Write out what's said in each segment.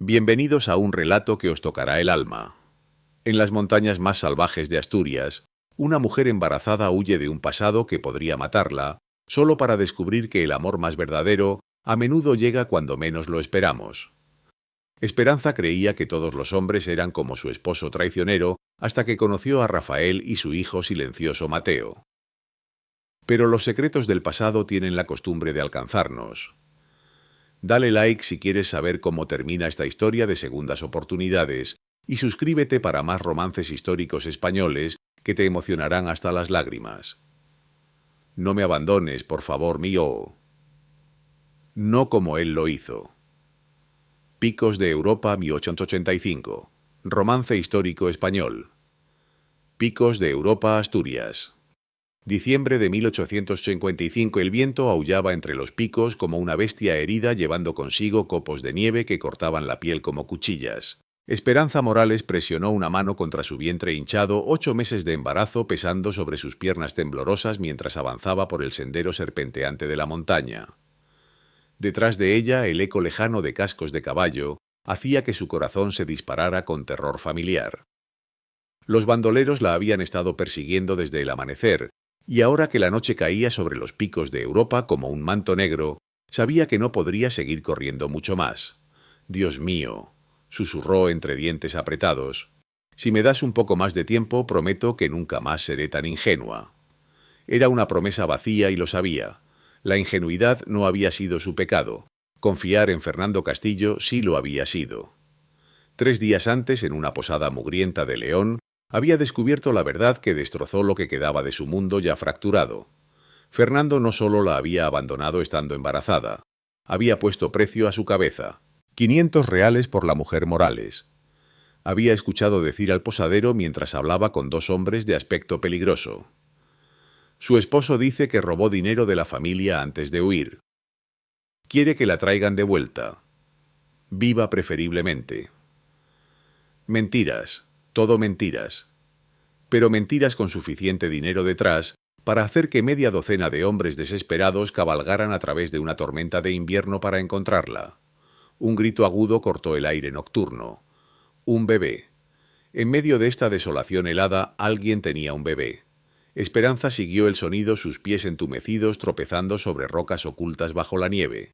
Bienvenidos a un relato que os tocará el alma. En las montañas más salvajes de Asturias, una mujer embarazada huye de un pasado que podría matarla, solo para descubrir que el amor más verdadero a menudo llega cuando menos lo esperamos. Esperanza creía que todos los hombres eran como su esposo traicionero hasta que conoció a Rafael y su hijo silencioso Mateo. Pero los secretos del pasado tienen la costumbre de alcanzarnos. Dale like si quieres saber cómo termina esta historia de segundas oportunidades y suscríbete para más romances históricos españoles que te emocionarán hasta las lágrimas. No me abandones, por favor mío. No como él lo hizo. Picos de Europa 1885. Romance histórico español. Picos de Europa, Asturias. Diciembre de 1855. El viento aullaba entre los picos como una bestia herida llevando consigo copos de nieve que cortaban la piel como cuchillas. Esperanza Morales presionó una mano contra su vientre hinchado, 8 meses de embarazo pesando sobre sus piernas temblorosas mientras avanzaba por el sendero serpenteante de la montaña. Detrás de ella, el eco lejano de cascos de caballo hacía que su corazón se disparara con terror familiar. Los bandoleros la habían estado persiguiendo desde el amanecer, y ahora que la noche caía sobre los picos de Europa como un manto negro, sabía que no podría seguir corriendo mucho más. «Dios mío», susurró entre dientes apretados, «si me das un poco más de tiempo, prometo que nunca más seré tan ingenua». Era una promesa vacía y lo sabía. La ingenuidad no había sido su pecado. Confiar en Fernando Castillo sí lo había sido. 3 días antes, en una posada mugrienta de León, había descubierto la verdad que destrozó lo que quedaba de su mundo ya fracturado. Fernando no solo la había abandonado estando embarazada, había puesto precio a su cabeza, 500 reales por la mujer Morales. Había escuchado decir al posadero mientras hablaba con 2 hombres de aspecto peligroso. Su esposo dice que robó dinero de la familia antes de huir. Quiere que la traigan de vuelta. Viva preferiblemente. Mentiras, todo mentiras. Pero mentiras con suficiente dinero detrás para hacer que media docena de hombres desesperados cabalgaran a través de una tormenta de invierno para encontrarla. Un grito agudo cortó el aire nocturno. Un bebé. En medio de esta desolación helada, alguien tenía un bebé. Esperanza siguió el sonido, sus pies entumecidos tropezando sobre rocas ocultas bajo la nieve.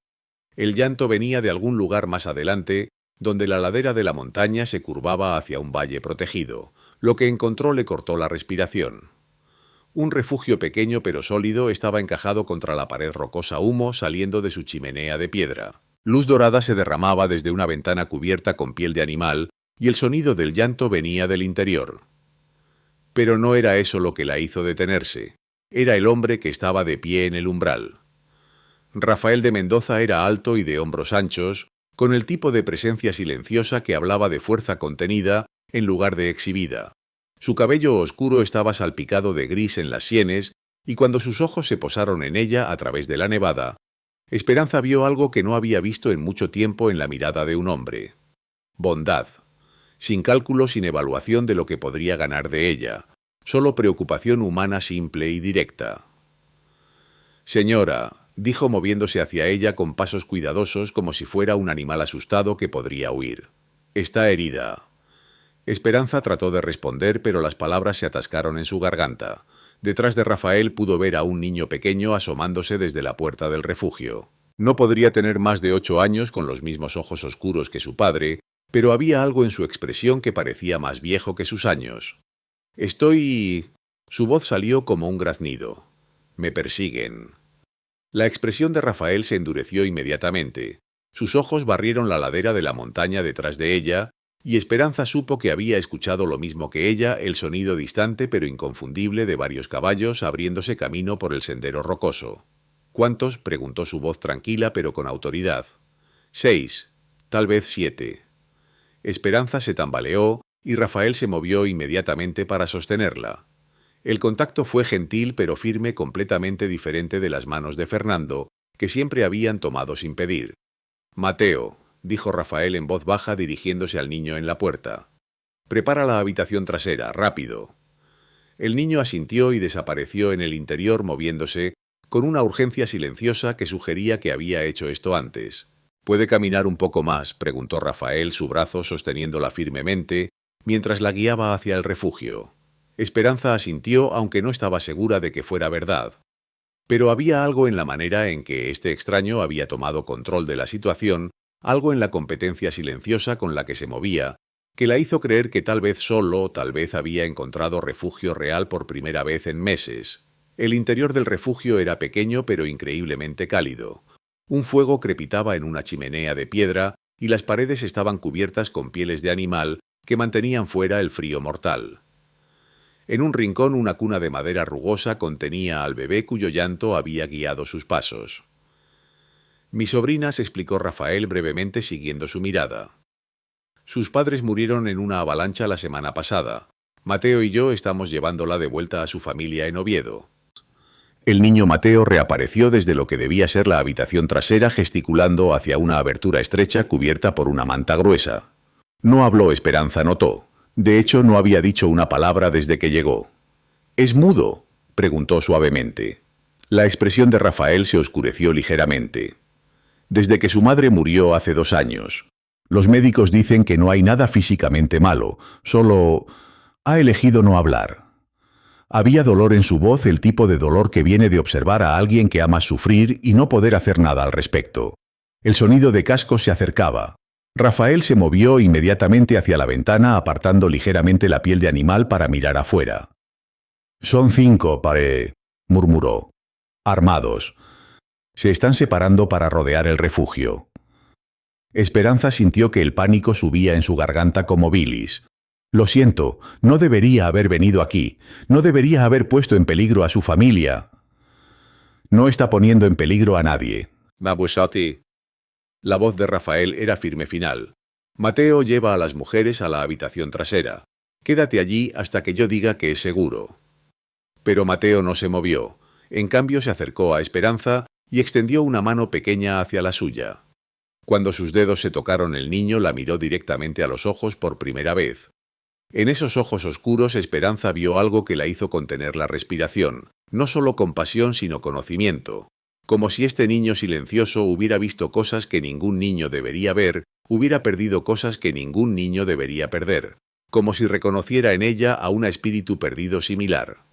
El llanto venía de algún lugar más adelante, donde la ladera de la montaña se curvaba hacia un valle protegido. Lo que encontró le cortó la respiración. Un refugio pequeño pero sólido estaba encajado contra la pared rocosa, humo saliendo de su chimenea de piedra. Luz dorada se derramaba desde una ventana cubierta con piel de animal y el sonido del llanto venía del interior. Pero no era eso lo que la hizo detenerse. Era el hombre que estaba de pie en el umbral. Rafael de Mendoza era alto y de hombros anchos, con el tipo de presencia silenciosa que hablaba de fuerza contenida en lugar de exhibida. Su cabello oscuro estaba salpicado de gris en las sienes, y cuando sus ojos se posaron en ella a través de la nevada, Esperanza vio algo que no había visto en mucho tiempo en la mirada de un hombre. Bondad. Sin cálculo, sin evaluación de lo que podría ganar de ella. Solo preocupación humana simple y directa. «Señora», dijo moviéndose hacia ella con pasos cuidadosos como si fuera un animal asustado que podría huir. «Está herida». Esperanza trató de responder, pero las palabras se atascaron en su garganta. Detrás de Rafael pudo ver a un niño pequeño asomándose desde la puerta del refugio. No podría tener más de 8 años, con los mismos ojos oscuros que su padre, pero había algo en su expresión que parecía más viejo que sus años. «Estoy...» Su voz salió como un graznido. «Me persiguen». La expresión de Rafael se endureció inmediatamente. Sus ojos barrieron la ladera de la montaña detrás de ella, y Esperanza supo que había escuchado lo mismo que ella, el sonido distante pero inconfundible de varios caballos abriéndose camino por el sendero rocoso. «¿Cuántos?», preguntó su voz tranquila pero con autoridad. «6, tal vez 7». Esperanza se tambaleó y Rafael se movió inmediatamente para sostenerla. El contacto fue gentil pero firme, completamente diferente de las manos de Fernando, que siempre habían tomado sin pedir. «Mateo», dijo Rafael en voz baja dirigiéndose al niño en la puerta. «Prepara la habitación trasera, rápido». El niño asintió y desapareció en el interior moviéndose con una urgencia silenciosa que sugería que había hecho esto antes. ¿Puede caminar un poco más?, preguntó Rafael, su brazo sosteniéndola firmemente, mientras la guiaba hacia el refugio. Esperanza asintió, aunque no estaba segura de que fuera verdad. Pero había algo en la manera en que este extraño había tomado control de la situación, algo en la competencia silenciosa con la que se movía, que la hizo creer que tal vez solo, tal vez había encontrado refugio real por primera vez en meses. El interior del refugio era pequeño pero increíblemente cálido. Un fuego crepitaba en una chimenea de piedra y las paredes estaban cubiertas con pieles de animal que mantenían fuera el frío mortal. En un rincón una cuna de madera rugosa contenía al bebé cuyo llanto había guiado sus pasos. «Mi sobrina», se explicó Rafael brevemente siguiendo su mirada. «Sus padres murieron en una avalancha la semana pasada. Mateo y yo estamos llevándola de vuelta a su familia en Oviedo». El niño Mateo reapareció desde lo que debía ser la habitación trasera, gesticulando hacia una abertura estrecha cubierta por una manta gruesa. No habló, Esperanza notó. De hecho, no había dicho una palabra desde que llegó. «¿Es mudo?», preguntó suavemente. La expresión de Rafael se oscureció ligeramente. «Desde que su madre murió hace 2 años. Los médicos dicen que no hay nada físicamente malo, solo ha elegido no hablar». Había dolor en su voz, el tipo de dolor que viene de observar a alguien que ama sufrir y no poder hacer nada al respecto. El sonido de cascos se acercaba. Rafael se movió inmediatamente hacia la ventana, apartando ligeramente la piel de animal para mirar afuera. «Son 5, murmuró. «Armados. Se están separando para rodear el refugio». Esperanza sintió que el pánico subía en su garganta como bilis. «Lo siento, no debería haber venido aquí. No debería haber puesto en peligro a su familia». «No está poniendo en peligro a nadie». «Babusati». La voz de Rafael era firme final. «Mateo lleva a las mujeres a la habitación trasera. Quédate allí hasta que yo diga que es seguro». Pero Mateo no se movió. En cambio se acercó a Esperanza y extendió una mano pequeña hacia la suya. Cuando sus dedos se tocaron, el niño la miró directamente a los ojos por primera vez. En esos ojos oscuros Esperanza vio algo que la hizo contener la respiración, no solo compasión sino conocimiento. Como si este niño silencioso hubiera visto cosas que ningún niño debería ver, hubiera perdido cosas que ningún niño debería perder. Como si reconociera en ella a un espíritu perdido similar.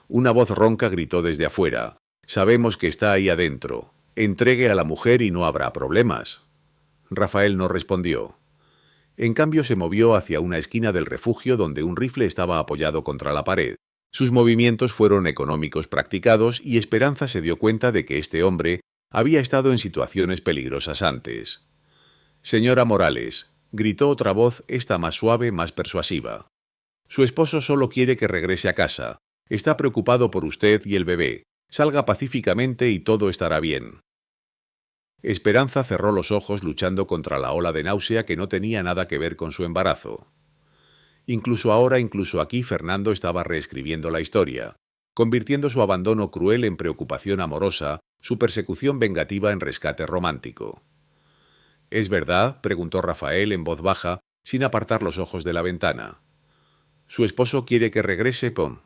Una voz ronca gritó desde afuera. «Sabemos que está ahí adentro. Entregue a la mujer y no habrá problemas». Rafael no respondió. En cambio se movió hacia una esquina del refugio donde un rifle estaba apoyado contra la pared. Sus movimientos fueron económicos, practicados, y Esperanza se dio cuenta de que este hombre había estado en situaciones peligrosas antes. «Señora Morales», gritó otra voz, esta más suave, más persuasiva. «Su esposo solo quiere que regrese a casa. Está preocupado por usted y el bebé. Salga pacíficamente y todo estará bien». Esperanza cerró los ojos luchando contra la ola de náusea que no tenía nada que ver con su embarazo. Incluso ahora, incluso aquí, Fernando estaba reescribiendo la historia, convirtiendo su abandono cruel en preocupación amorosa, su persecución vengativa en rescate romántico. «¿Es verdad?», preguntó Rafael en voz baja, sin apartar los ojos de la ventana. «¿Su esposo quiere que regrese, Pom?»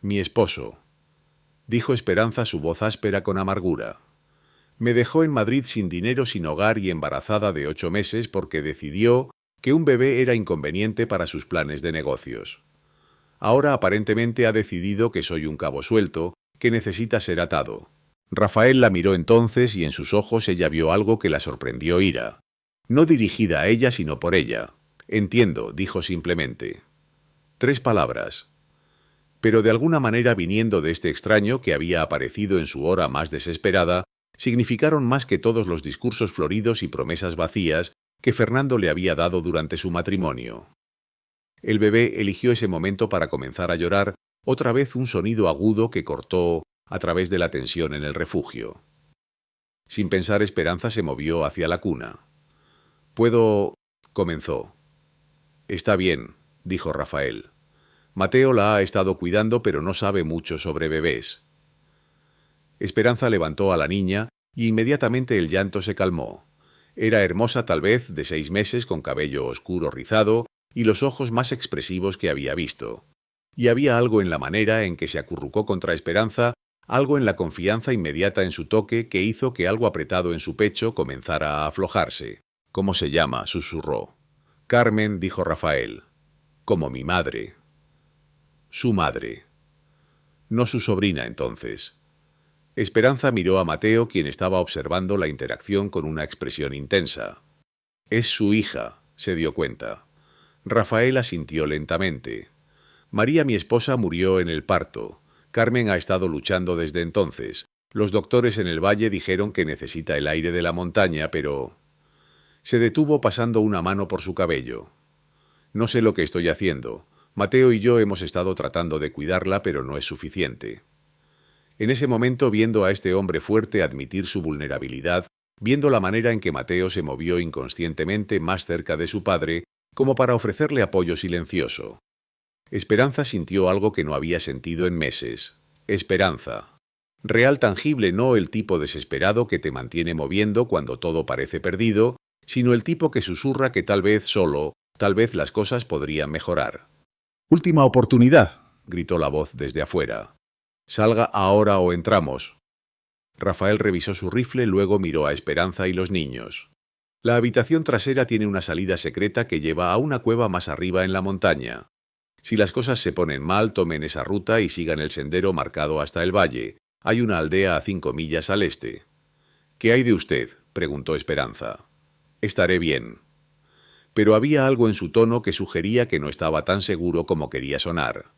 «Mi esposo», dijo Esperanza, su voz áspera con amargura. «Me dejó en Madrid sin dinero, sin hogar y embarazada de 8 meses porque decidió que un bebé era inconveniente para sus planes de negocios. Ahora aparentemente ha decidido que soy un cabo suelto, que necesita ser atado». Rafael la miró entonces y en sus ojos ella vio algo que la sorprendió: ira. No dirigida a ella sino por ella. «Entiendo», dijo simplemente. 3 palabras. Pero de alguna manera, viniendo de este extraño que había aparecido en su hora más desesperada, significaron más que todos los discursos floridos y promesas vacías que Fernando le había dado durante su matrimonio. El bebé eligió ese momento para comenzar a llorar, otra vez un sonido agudo que cortó a través de la tensión en el refugio. Sin pensar, Esperanza se movió hacia la cuna. «¿Puedo...?» comenzó. «Está bien», dijo Rafael. «Mateo la ha estado cuidando, pero no sabe mucho sobre bebés». Esperanza levantó a la niña y inmediatamente el llanto se calmó. Era hermosa, tal vez, de 6 meses, con cabello oscuro rizado y los ojos más expresivos que había visto. Y había algo en la manera en que se acurrucó contra Esperanza, algo en la confianza inmediata en su toque que hizo que algo apretado en su pecho comenzara a aflojarse. «¿Cómo se llama?», susurró. «Carmen», dijo Rafael. «Como mi madre». «Su madre». «No su sobrina, entonces». Esperanza miró a Mateo, quien estaba observando la interacción con una expresión intensa. «Es su hija», se dio cuenta. Rafael asintió lentamente. «María, mi esposa, murió en el parto. Carmen ha estado luchando desde entonces. Los doctores en el valle dijeron que necesita el aire de la montaña, pero...». Se detuvo pasando una mano por su cabello. «No sé lo que estoy haciendo. Mateo y yo hemos estado tratando de cuidarla, pero no es suficiente». En ese momento, viendo a este hombre fuerte admitir su vulnerabilidad, viendo la manera en que Mateo se movió inconscientemente más cerca de su padre, como para ofrecerle apoyo silencioso, Esperanza sintió algo que no había sentido en meses. Esperanza. Real, tangible, no el tipo desesperado que te mantiene moviendo cuando todo parece perdido, sino el tipo que susurra que tal vez tal vez las cosas podrían mejorar. «Última oportunidad», gritó la voz desde afuera. «Salga ahora o entramos». Rafael revisó su rifle, luego miró a Esperanza y los niños. La habitación trasera tiene una salida secreta que lleva a una cueva más arriba en la montaña. Si las cosas se ponen mal, tomen esa ruta y sigan el sendero marcado hasta el valle. Hay una aldea a 5 millas al este. «¿Qué hay de usted?», preguntó Esperanza. «Estaré bien». Pero había algo en su tono que sugería que no estaba tan seguro como quería sonar.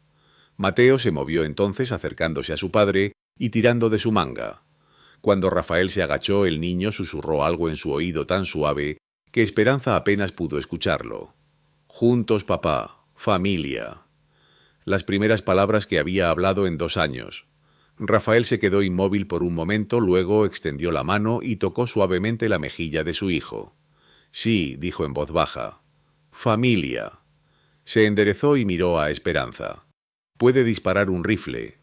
Mateo se movió entonces acercándose a su padre y tirando de su manga. Cuando Rafael se agachó, el niño susurró algo en su oído tan suave que Esperanza apenas pudo escucharlo. «Juntos, papá. Familia». Las primeras palabras que había hablado en 2 años. Rafael se quedó inmóvil por un momento, luego extendió la mano y tocó suavemente la mejilla de su hijo. «Sí», dijo en voz baja. «Familia». Se enderezó y miró a Esperanza. «Puede disparar un rifle.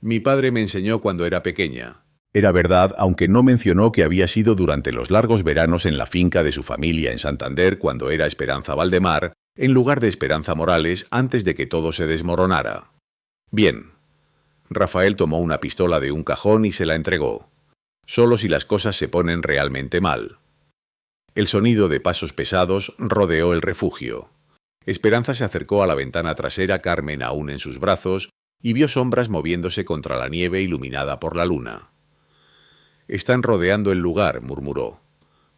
Mi padre me enseñó cuando era pequeña». Era verdad, aunque no mencionó que había sido durante los largos veranos en la finca de su familia en Santander cuando era Esperanza Valdemar, en lugar de Esperanza Morales, antes de que todo se desmoronara. «Bien». Rafael tomó una pistola de un cajón y se la entregó. «Solo si las cosas se ponen realmente mal». El sonido de pasos pesados rodeó el refugio. Esperanza se acercó a la ventana trasera, Carmen aún en sus brazos, y vio sombras moviéndose contra la nieve iluminada por la luna. «Están rodeando el lugar», murmuró.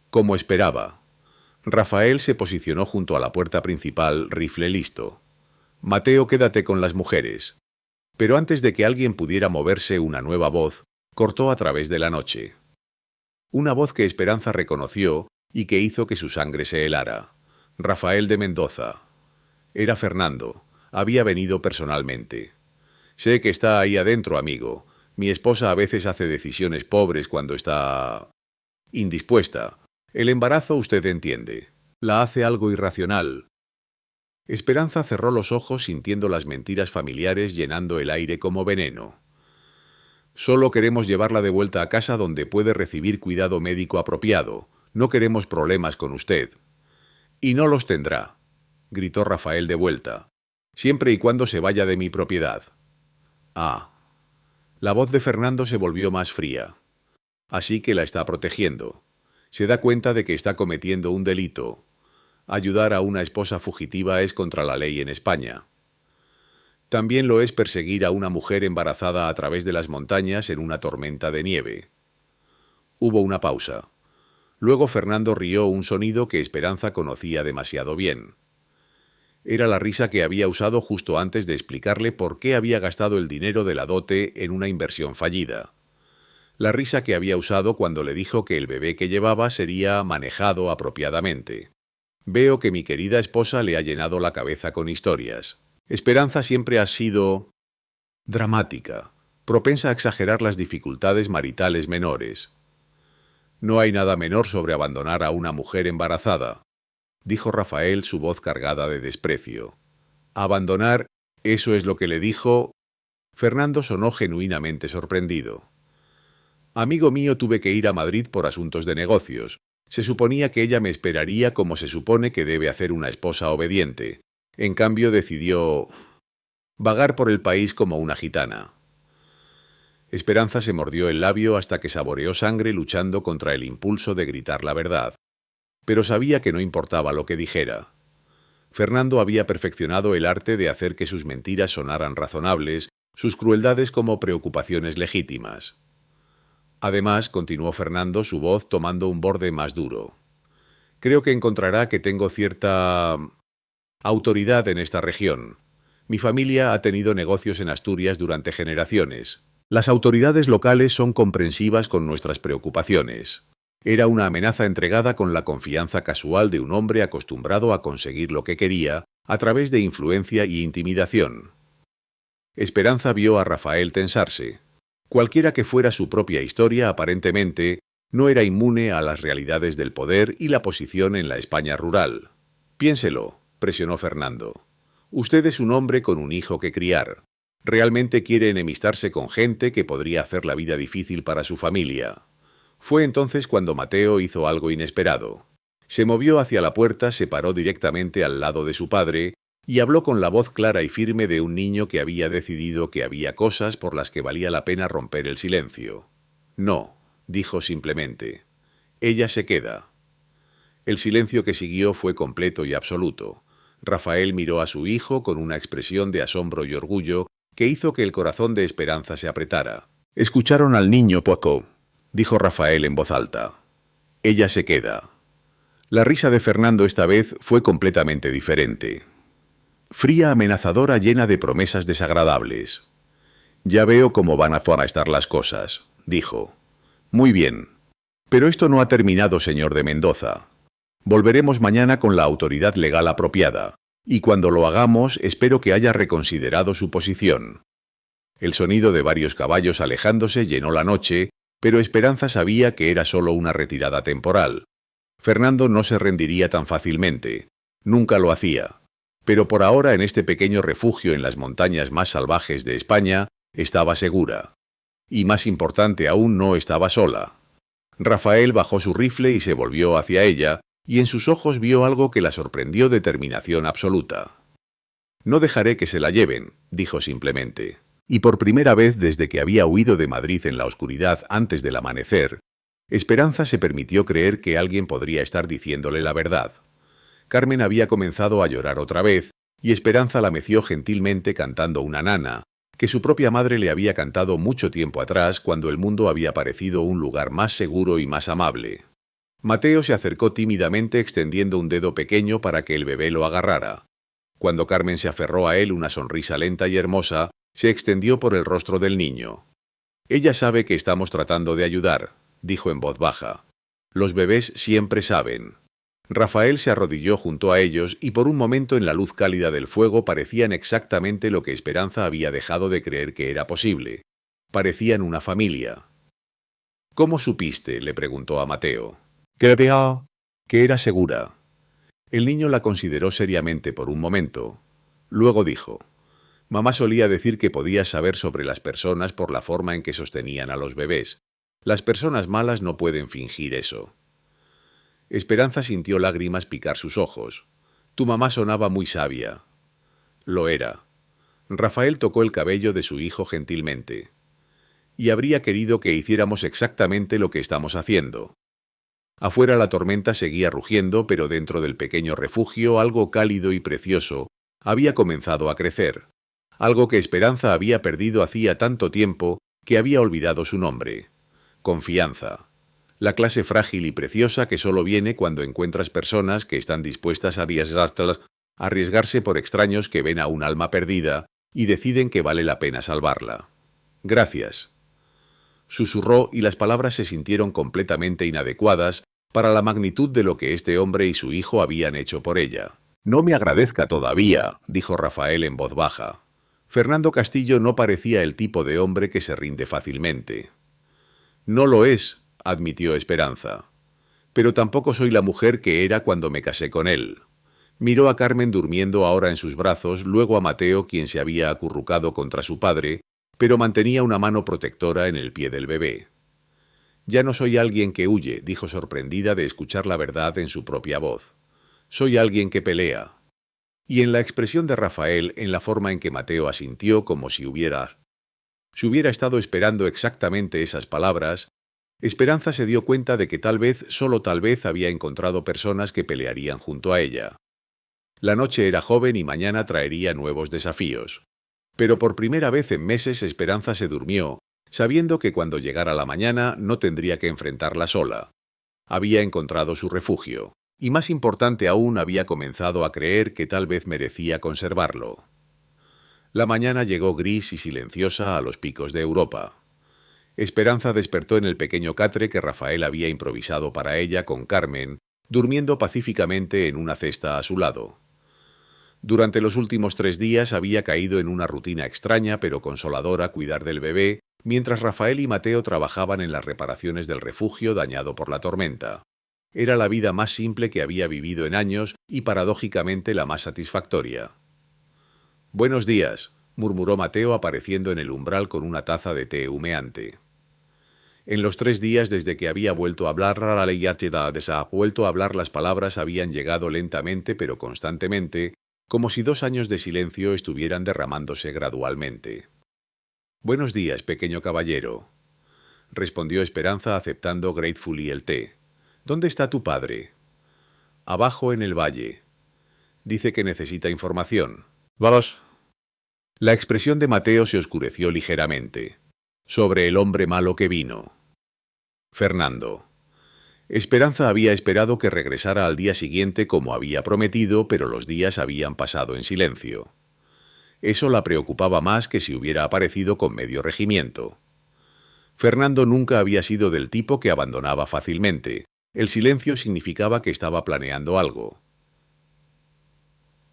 Como esperaba. Rafael se posicionó junto a la puerta principal, rifle listo. «Mateo, quédate con las mujeres». Pero antes de que alguien pudiera moverse, una nueva voz cortó a través de la noche. Una voz que Esperanza reconoció y que hizo que su sangre se helara. Rafael de Mendoza. Era Fernando. Había venido personalmente. «Sé que está ahí adentro, amigo. Mi esposa a veces hace decisiones pobres cuando está... indispuesta. El embarazo, usted entiende. La hace algo irracional». Esperanza cerró los ojos sintiendo las mentiras familiares llenando el aire como veneno. «Solo queremos llevarla de vuelta a casa donde puede recibir cuidado médico apropiado. No queremos problemas con usted». «Y no los tendrá», gritó Rafael de vuelta, «siempre y cuando se vaya de mi propiedad». «Ah». La voz de Fernando se volvió más fría. «Así que la está protegiendo. Se da cuenta de que está cometiendo un delito. Ayudar a una esposa fugitiva es contra la ley en España. También lo es perseguir a una mujer embarazada a través de las montañas en una tormenta de nieve». Hubo una pausa. Luego Fernando rió un sonido que Esperanza conocía demasiado bien. Era la risa que había usado justo antes de explicarle por qué había gastado el dinero de la dote en una inversión fallida. La risa que había usado cuando le dijo que el bebé que llevaba sería manejado apropiadamente. «Veo que mi querida esposa le ha llenado la cabeza con historias. Esperanza siempre ha sido dramática, propensa a exagerar las dificultades maritales menores. No hay nada menor sobre abandonar a una mujer embarazada», dijo Rafael, su voz cargada de desprecio. «Abandonar, eso es lo que le dijo». Fernando sonó genuinamente sorprendido. «Amigo mío, tuve que ir a Madrid por asuntos de negocios. Se suponía que ella me esperaría como se supone que debe hacer una esposa obediente. En cambio decidió vagar por el país como una gitana». Esperanza se mordió el labio hasta que saboreó sangre luchando contra el impulso de gritar la verdad. Pero sabía que no importaba lo que dijera. Fernando había perfeccionado el arte de hacer que sus mentiras sonaran razonables, sus crueldades como preocupaciones legítimas. Además, continuó Fernando, su voz tomando un borde más duro. Creo que encontrará que tengo cierta autoridad en esta región. Mi familia ha tenido negocios en Asturias durante generaciones. Las autoridades locales son comprensivas con nuestras preocupaciones. Era una amenaza entregada con la confianza casual de un hombre acostumbrado a conseguir lo que quería a través de influencia y intimidación. Esperanza vio a Rafael tensarse. Cualquiera que fuera su propia historia, aparentemente, no era inmune a las realidades del poder y la posición en la España rural. Piénselo, presionó Fernando. Usted es un hombre con un hijo que criar. Realmente quiere enemistarse con gente que podría hacer la vida difícil para su familia. Fue entonces cuando Mateo hizo algo inesperado. Se movió hacia la puerta, se paró directamente al lado de su padre y habló con la voz clara y firme de un niño que había decidido que había cosas por las que valía la pena romper el silencio. No, dijo simplemente. Ella se queda. El silencio que siguió fue completo y absoluto. Rafael miró a su hijo con una expresión de asombro y orgullo que hizo que el corazón de Esperanza se apretara. Escucharon al niño poco, dijo Rafael en voz alta. Ella se queda. La risa de Fernando esta vez fue completamente diferente. Fría, amenazadora, llena de promesas desagradables. Ya veo cómo van a estar las cosas, dijo. Muy bien. Pero esto no ha terminado, señor de Mendoza. Volveremos mañana con la autoridad legal apropiada, y cuando lo hagamos espero que haya reconsiderado su posición. El sonido de varios caballos alejándose llenó la noche, pero Esperanza sabía que era solo una retirada temporal. Fernando no se rendiría tan fácilmente. Nunca lo hacía. Pero por ahora en este pequeño refugio en las montañas más salvajes de España estaba segura. Y más importante aún, no estaba sola. Rafael bajó su rifle y se volvió hacia ella, y en sus ojos vio algo que la sorprendió: determinación absoluta. No dejaré que se la lleven, dijo simplemente. Y por primera vez desde que había huido de Madrid en la oscuridad antes del amanecer, Esperanza se permitió creer que alguien podría estar diciéndole la verdad. Carmen había comenzado a llorar otra vez, y Esperanza la meció gentilmente cantando una nana, que su propia madre le había cantado mucho tiempo atrás cuando el mundo había parecido un lugar más seguro y más amable. Mateo se acercó tímidamente extendiendo un dedo pequeño para que el bebé lo agarrara. Cuando Carmen se aferró a él, una sonrisa lenta y hermosa se extendió por el rostro del niño. Ella sabe que estamos tratando de ayudar, dijo en voz baja. Los bebés siempre saben. Rafael se arrodilló junto a ellos y por un momento en la luz cálida del fuego parecían exactamente lo que Esperanza había dejado de creer que era posible. Parecían una familia. ¿Cómo supiste?, le preguntó a Mateo. Creo que era segura. El niño la consideró seriamente por un momento. Luego dijo: Mamá solía decir que podías saber sobre las personas por la forma en que sostenían a los bebés. Las personas malas no pueden fingir eso. Esperanza sintió lágrimas picar sus ojos. Tu mamá sonaba muy sabia. Lo era. Rafael tocó el cabello de su hijo gentilmente. Y habría querido que hiciéramos exactamente lo que estamos haciendo. Afuera la tormenta seguía rugiendo, pero dentro del pequeño refugio algo cálido y precioso había comenzado a crecer. Algo que Esperanza había perdido hacía tanto tiempo que había olvidado su nombre. Confianza. La clase frágil y preciosa que solo viene cuando encuentras personas que están dispuestas a arriesgarse por extraños que ven a un alma perdida y deciden que vale la pena salvarla. Gracias. Susurró y las palabras se sintieron completamente inadecuadas para la magnitud de lo que este hombre y su hijo habían hecho por ella. No me agradezca todavía, dijo Rafael en voz baja. Fernando Castillo no parecía el tipo de hombre que se rinde fácilmente. No lo es, admitió Esperanza. Pero tampoco soy la mujer que era cuando me casé con él. Miró a Carmen durmiendo ahora en sus brazos, luego a Mateo, quien se había acurrucado contra su padre, pero mantenía una mano protectora en el pie del bebé. Ya no soy alguien que huye, dijo sorprendida de escuchar la verdad en su propia voz. Soy alguien que pelea. Y en la expresión de Rafael, en la forma en que Mateo asintió como si hubiera Si hubiera estado esperando exactamente esas palabras, Esperanza se dio cuenta de que tal vez, solo tal vez, había encontrado personas que pelearían junto a ella. La noche era joven y mañana traería nuevos desafíos. Pero por primera vez en meses Esperanza se durmió, sabiendo que cuando llegara la mañana no tendría que enfrentarla sola. Había encontrado su refugio, y más importante aún, había comenzado a creer que tal vez merecía conservarlo. La mañana llegó gris y silenciosa a los picos de Europa. Esperanza despertó en el pequeño catre que Rafael había improvisado para ella con Carmen, durmiendo pacíficamente en una cesta a su lado. Durante los últimos 3 días había caído en una rutina extraña pero consoladora cuidar del bebé, mientras Rafael y Mateo trabajaban en las reparaciones del refugio dañado por la tormenta. Era la vida más simple que había vivido en años y paradójicamente la más satisfactoria. «Buenos días», murmuró Mateo apareciendo en el umbral con una taza de té humeante. En los 3 días desde que había vuelto a hablar, las palabras habían llegado lentamente pero constantemente, como si 2 años de silencio estuvieran derramándose gradualmente. «Buenos días, pequeño caballero», respondió Esperanza aceptando gratefully el té. «¿Dónde está tu padre?» «Abajo en el valle. Dice que necesita información». «Vamos». La expresión de Mateo se oscureció ligeramente. «Sobre el hombre malo que vino». Fernando. Esperanza había esperado que regresara al día siguiente como había prometido, pero los días habían pasado en silencio. Eso la preocupaba más que si hubiera aparecido con medio regimiento. Fernando nunca había sido del tipo que abandonaba fácilmente. El silencio significaba que estaba planeando algo.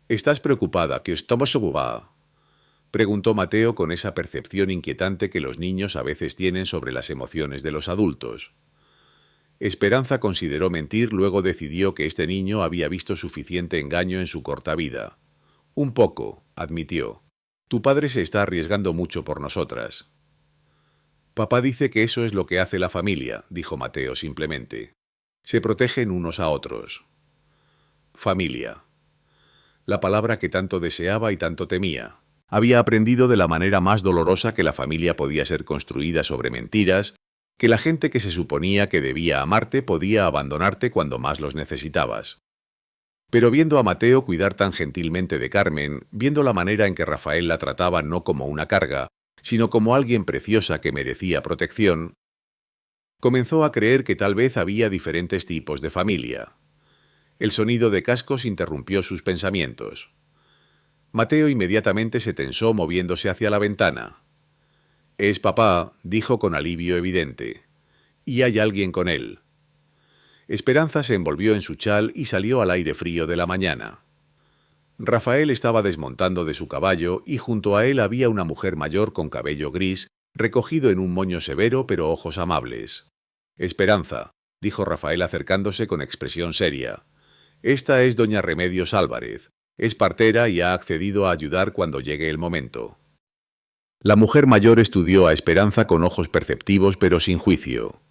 «¿Estás preocupada? ¿Que estamos ocupados?», preguntó Mateo con esa percepción inquietante que los niños a veces tienen sobre las emociones de los adultos. Esperanza consideró mentir, luego decidió que este niño había visto suficiente engaño en su corta vida. «Un poco», admitió. «Tu padre se está arriesgando mucho por nosotras». «Papá dice que eso es lo que hace la familia», dijo Mateo simplemente. «Se protegen unos a otros». Familia. La palabra que tanto deseaba y tanto temía. Había aprendido de la manera más dolorosa que la familia podía ser construida sobre mentiras, que la gente que se suponía que debía amarte podía abandonarte cuando más los necesitabas. Pero viendo a Mateo cuidar tan gentilmente de Carmen, viendo la manera en que Rafael la trataba no como una carga, sino como alguien preciosa que merecía protección, comenzó a creer que tal vez había diferentes tipos de familia. El sonido de cascos interrumpió sus pensamientos. Mateo inmediatamente se tensó moviéndose hacia la ventana. «Es papá», dijo con alivio evidente. «Y hay alguien con él». Esperanza se envolvió en su chal y salió al aire frío de la mañana. Rafael estaba desmontando de su caballo y junto a él había una mujer mayor con cabello gris, recogido en un moño severo pero ojos amables. «Esperanza», dijo Rafael acercándose con expresión seria. «Esta es doña Remedios Álvarez. Es partera y ha accedido a ayudar cuando llegue el momento». La mujer mayor estudió a Esperanza con ojos perceptivos pero sin juicio.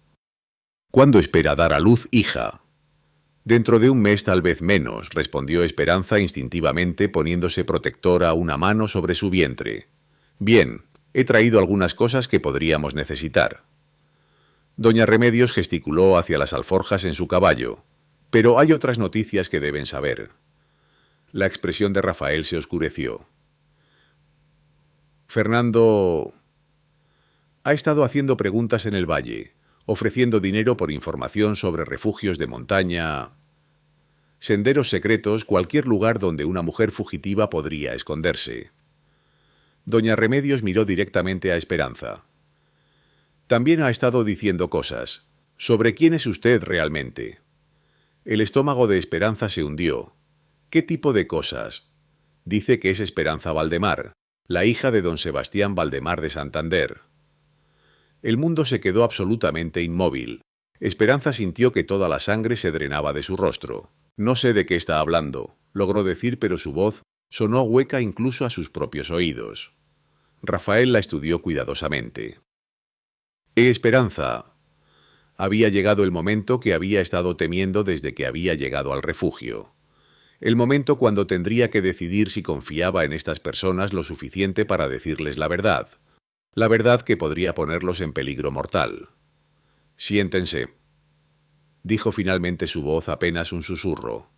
«¿Cuándo espera dar a luz, hija?» «Dentro de un mes, tal vez menos», respondió Esperanza instintivamente poniéndose protectora una mano sobre su vientre. «Bien, he traído algunas cosas que podríamos necesitar». Doña Remedios gesticuló hacia las alforjas en su caballo. «Pero hay otras noticias que deben saber». La expresión de Rafael se oscureció. «Fernando ha estado haciendo preguntas en el valle, ofreciendo dinero por información sobre refugios de montaña, senderos secretos, cualquier lugar donde una mujer fugitiva podría esconderse». Doña Remedios miró directamente a Esperanza. «También ha estado diciendo cosas. ¿Sobre quién es usted realmente?» El estómago de Esperanza se hundió. «¿Qué tipo de cosas?» «Dice que es Esperanza Valdemar, la hija de don Sebastián Valdemar de Santander». El mundo se quedó absolutamente inmóvil. Esperanza sintió que toda la sangre se drenaba de su rostro. «No sé de qué está hablando», logró decir, pero su voz sonó hueca incluso a sus propios oídos. Rafael la estudió cuidadosamente. «Esperanza». Había llegado el momento que había estado temiendo desde que había llegado al refugio. El momento cuando tendría que decidir si confiaba en estas personas lo suficiente para decirles la verdad. La verdad que podría ponerlos en peligro mortal. Siéntense, dijo finalmente su voz apenas un susurro.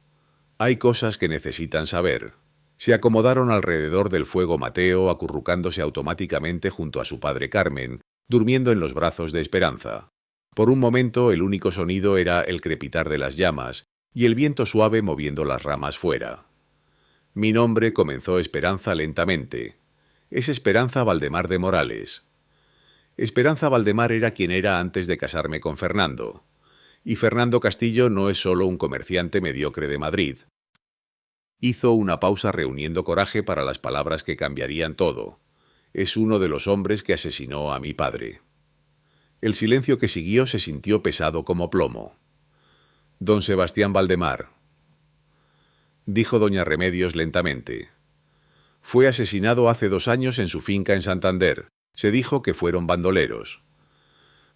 Hay cosas que necesitan saber. Se acomodaron alrededor del fuego Mateo, acurrucándose automáticamente junto a su padre Carmen, durmiendo en los brazos de Esperanza. Por un momento el único sonido era el crepitar de las llamas y el viento suave moviendo las ramas fuera. Mi nombre, comenzó Esperanza lentamente. Es Esperanza Valdemar de Morales. Esperanza Valdemar era quien era antes de casarme con Fernando. Y Fernando Castillo no es solo un comerciante mediocre de Madrid. Hizo una pausa reuniendo coraje para las palabras que cambiarían todo. Es uno de los hombres que asesinó a mi padre. El silencio que siguió se sintió pesado como plomo. Don Sebastián Valdemar, dijo doña Remedios lentamente. Fue asesinado hace 2 años en su finca en Santander. Se dijo que fueron bandoleros.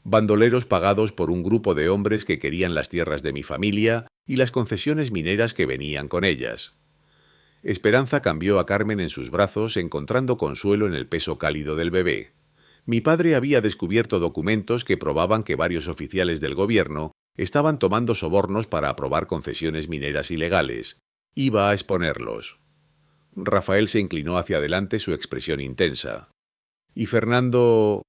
Bandoleros pagados por un grupo de hombres que querían las tierras de mi familia y las concesiones mineras que venían con ellas. Esperanza cambió a Carmen en sus brazos, encontrando consuelo en el peso cálido del bebé. Mi padre había descubierto documentos que probaban que varios oficiales del gobierno estaban tomando sobornos para aprobar concesiones mineras ilegales. Iba a exponerlos. Rafael se inclinó hacia adelante, su expresión intensa. Y Fernando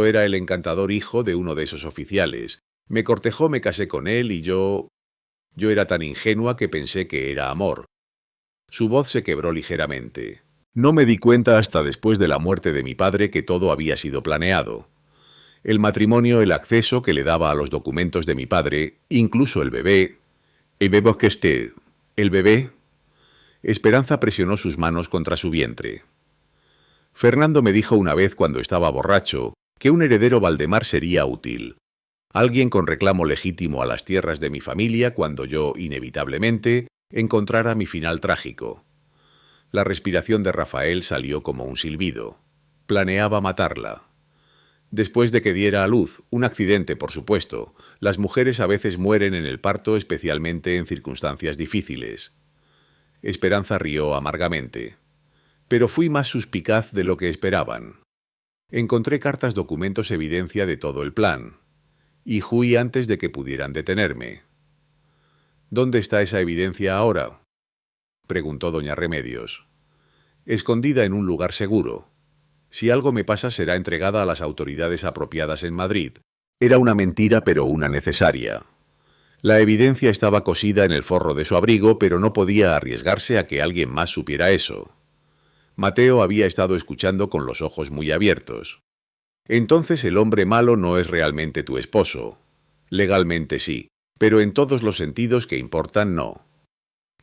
era el encantador hijo de uno de esos oficiales. Me cortejó, me casé con él y yo era tan ingenua que pensé que era amor. Su voz se quebró ligeramente. No me di cuenta hasta después de la muerte de mi padre que todo había sido planeado. El matrimonio, el acceso que le daba a los documentos de mi padre, incluso el bebé. ¿El bebé que esté? ¿El bebé? Esperanza presionó sus manos contra su vientre. Fernando me dijo una vez cuando estaba borracho que un heredero Valdemar sería útil. Alguien con reclamo legítimo a las tierras de mi familia cuando yo, inevitablemente, encontrara mi final trágico. La respiración de Rafael salió como un silbido. Planeaba matarla. Después de que diera a luz, un accidente, por supuesto. Las mujeres a veces mueren en el parto, especialmente en circunstancias difíciles. Esperanza rió amargamente. Pero fui más suspicaz de lo que esperaban. Encontré cartas, documentos, evidencia de todo el plan. Y huí antes de que pudieran detenerme. ¿Dónde está esa evidencia ahora?, preguntó doña Remedios. Escondida en un lugar seguro. Si algo me pasa será entregada a las autoridades apropiadas en Madrid. Era una mentira, pero una necesaria. La evidencia estaba cosida en el forro de su abrigo, pero no podía arriesgarse a que alguien más supiera eso. Mateo había estado escuchando con los ojos muy abiertos. Entonces el hombre malo no es realmente tu esposo. Legalmente sí, pero en todos los sentidos que importan no.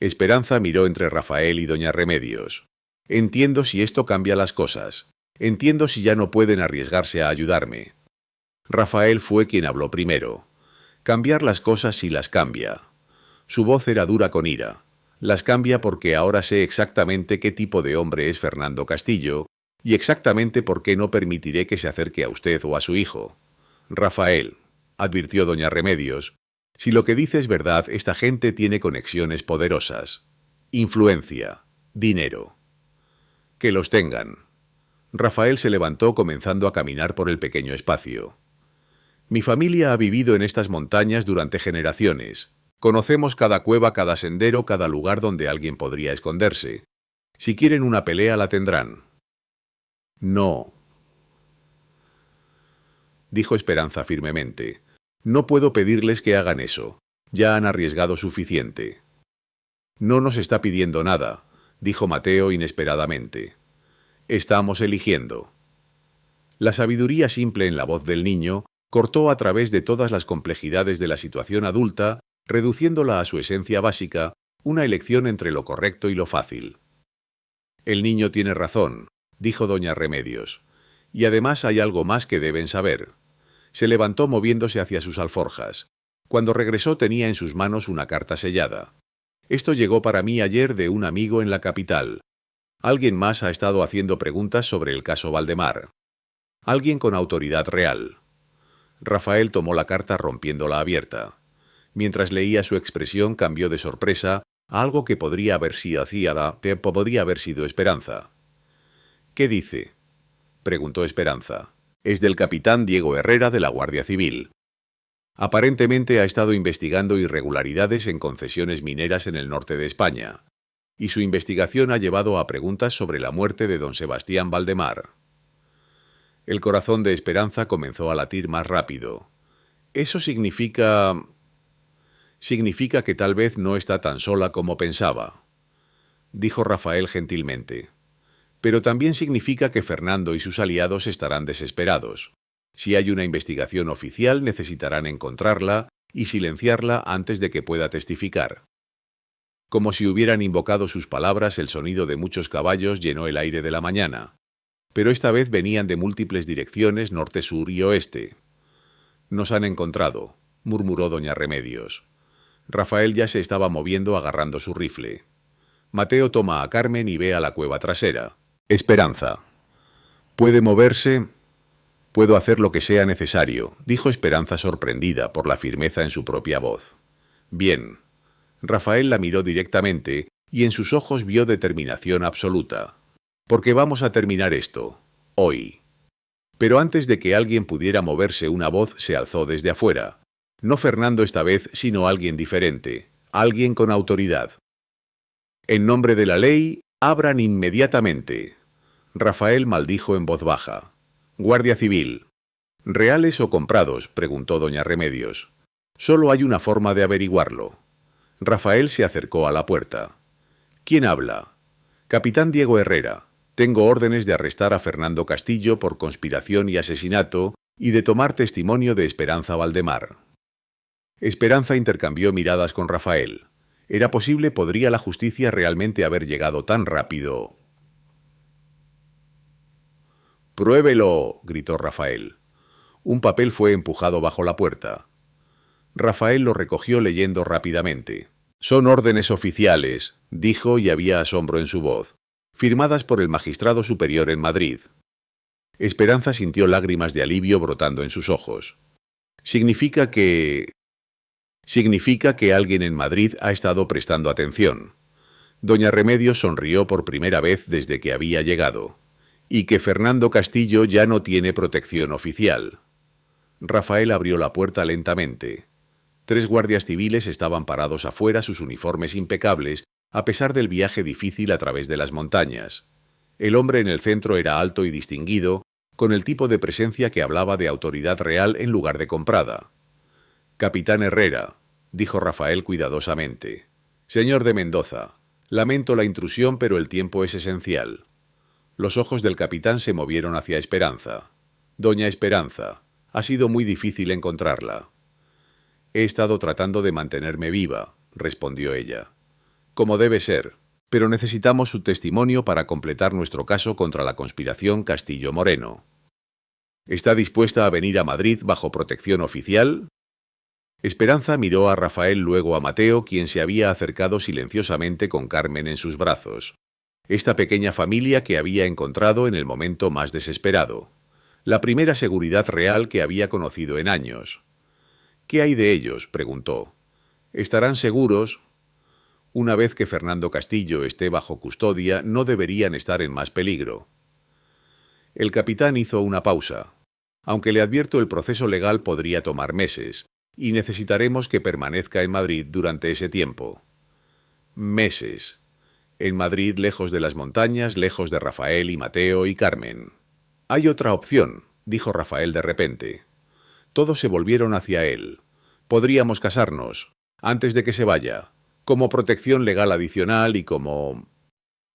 Esperanza miró entre Rafael y doña Remedios. Entiendo si esto cambia las cosas. Entiendo si ya no pueden arriesgarse a ayudarme. Rafael fue quien habló primero. Cambiar las cosas sí las cambia. Su voz era dura con ira. Las cambia porque ahora sé exactamente qué tipo de hombre es Fernando Castillo y exactamente por qué no permitiré que se acerque a usted o a su hijo. Rafael, advirtió doña Remedios, si lo que dice es verdad, esta gente tiene conexiones poderosas. Influencia. Dinero. Que los tengan. Rafael se levantó comenzando a caminar por el pequeño espacio. Mi familia ha vivido en estas montañas durante generaciones. Conocemos cada cueva, cada sendero, cada lugar donde alguien podría esconderse. Si quieren una pelea, la tendrán. No, dijo Esperanza firmemente. No puedo pedirles que hagan eso. Ya han arriesgado suficiente. No nos está pidiendo nada, dijo Mateo inesperadamente. Estamos eligiendo. La sabiduría simple en la voz del niño cortó a través de todas las complejidades de la situación adulta, reduciéndola a su esencia básica, una elección entre lo correcto y lo fácil. El niño tiene razón, dijo doña Remedios. Y además hay algo más que deben saber. Se levantó moviéndose hacia sus alforjas. Cuando regresó tenía en sus manos una carta sellada. Esto llegó para mí ayer de un amigo en la capital. Alguien más ha estado haciendo preguntas sobre el caso Valdemar. Alguien con autoridad real. Rafael tomó la carta rompiéndola abierta. Mientras leía su expresión cambió de sorpresa a algo que podría haber sido Esperanza. ¿Qué dice?, preguntó Esperanza. Es del capitán Diego Herrera de la Guardia Civil. Aparentemente ha estado investigando irregularidades en concesiones mineras en el norte de España, y su investigación ha llevado a preguntas sobre la muerte de don Sebastián Valdemar. El corazón de Esperanza comenzó a latir más rápido. Eso significa que tal vez no está tan sola como pensaba, dijo Rafael gentilmente. Pero también significa que Fernando y sus aliados estarán desesperados. Si hay una investigación oficial, necesitarán encontrarla y silenciarla antes de que pueda testificar. Como si hubieran invocado sus palabras, el sonido de muchos caballos llenó el aire de la mañana. Pero esta vez venían de múltiples direcciones, norte, sur y oeste. Nos han encontrado, murmuró doña Remedios. Rafael ya se estaba moviendo agarrando su rifle. Mateo toma a Carmen y ve a la cueva trasera. Esperanza. ¿Puede moverse? Puedo hacer lo que sea necesario, dijo Esperanza sorprendida por la firmeza en su propia voz. Bien. Rafael la miró directamente y en sus ojos vio determinación absoluta. Porque vamos a terminar esto, hoy. Pero antes de que alguien pudiera moverse, una voz se alzó desde afuera. No Fernando esta vez, sino alguien diferente, alguien con autoridad. En nombre de la ley, abran inmediatamente. Rafael maldijo en voz baja. Guardia Civil. ¿Reales o comprados?, preguntó doña Remedios. Solo hay una forma de averiguarlo. Rafael se acercó a la puerta. ¿Quién habla? Capitán Diego Herrera. Tengo órdenes de arrestar a Fernando Castillo por conspiración y asesinato y de tomar testimonio de Esperanza Valdemar. Esperanza intercambió miradas con Rafael. ¿Era posible? ¿Podría la justicia realmente haber llegado tan rápido? ¡Pruébelo!, gritó Rafael. Un papel fue empujado bajo la puerta. Rafael lo recogió leyendo rápidamente. Son órdenes oficiales, dijo, y había asombro en su voz, firmadas por el magistrado superior en Madrid. Esperanza sintió lágrimas de alivio brotando en sus ojos. Significa que alguien en Madrid ha estado prestando atención. Doña Remedios sonrió por primera vez desde que había llegado. Y que Fernando Castillo ya no tiene protección oficial. Rafael abrió la puerta lentamente. 3 guardias civiles estaban parados afuera, sus uniformes impecables, a pesar del viaje difícil a través de las montañas. El hombre en el centro era alto y distinguido, con el tipo de presencia que hablaba de autoridad real en lugar de comprada. Capitán Herrera, dijo Rafael cuidadosamente. Señor de Mendoza, lamento la intrusión, pero el tiempo es esencial. Los ojos del capitán se movieron hacia Esperanza. Doña Esperanza, ha sido muy difícil encontrarla. He estado tratando de mantenerme viva, respondió ella. Como debe ser, pero necesitamos su testimonio para completar nuestro caso contra la conspiración Castillo Moreno. ¿Está dispuesta a venir a Madrid bajo protección oficial? Esperanza miró a Rafael, luego a Mateo, quien se había acercado silenciosamente con Carmen en sus brazos. Esta pequeña familia que había encontrado en el momento más desesperado. La primera seguridad real que había conocido en años. ¿Qué hay de ellos?, preguntó. ¿Estarán seguros? Una vez que Fernando Castillo esté bajo custodia, no deberían estar en más peligro. El capitán hizo una pausa. Aunque le advierto, el proceso legal podría tomar meses, y necesitaremos que permanezca en Madrid durante ese tiempo. Meses. En Madrid, lejos de las montañas, lejos de Rafael y Mateo y Carmen. Hay otra opción, dijo Rafael de repente. Todos se volvieron hacia él. Podríamos casarnos, antes de que se vaya, como protección legal adicional y como...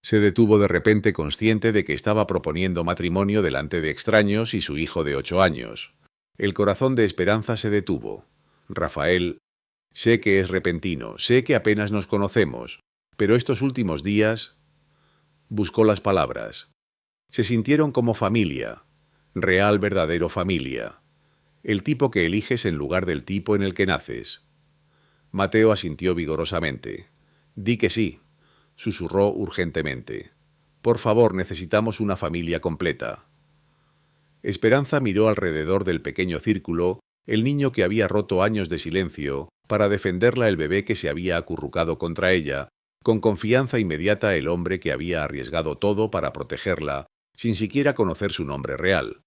Se detuvo de repente, consciente de que estaba proponiendo matrimonio delante de extraños y su hijo de 8 años. El corazón de Esperanza se detuvo. Rafael, sé que es repentino, sé que apenas nos conocemos, pero estos últimos días... Buscó las palabras. Se sintieron como familia, real, verdadero familia. El tipo que eliges en lugar del tipo en el que naces. Mateo asintió vigorosamente. Di que sí, susurró urgentemente. Por favor, necesitamos una familia completa. Esperanza miró alrededor del pequeño círculo, el niño que había roto años de silencio, para defenderla, el bebé que se había acurrucado contra ella, con confianza inmediata el hombre que había arriesgado todo para protegerla, sin siquiera conocer su nombre real.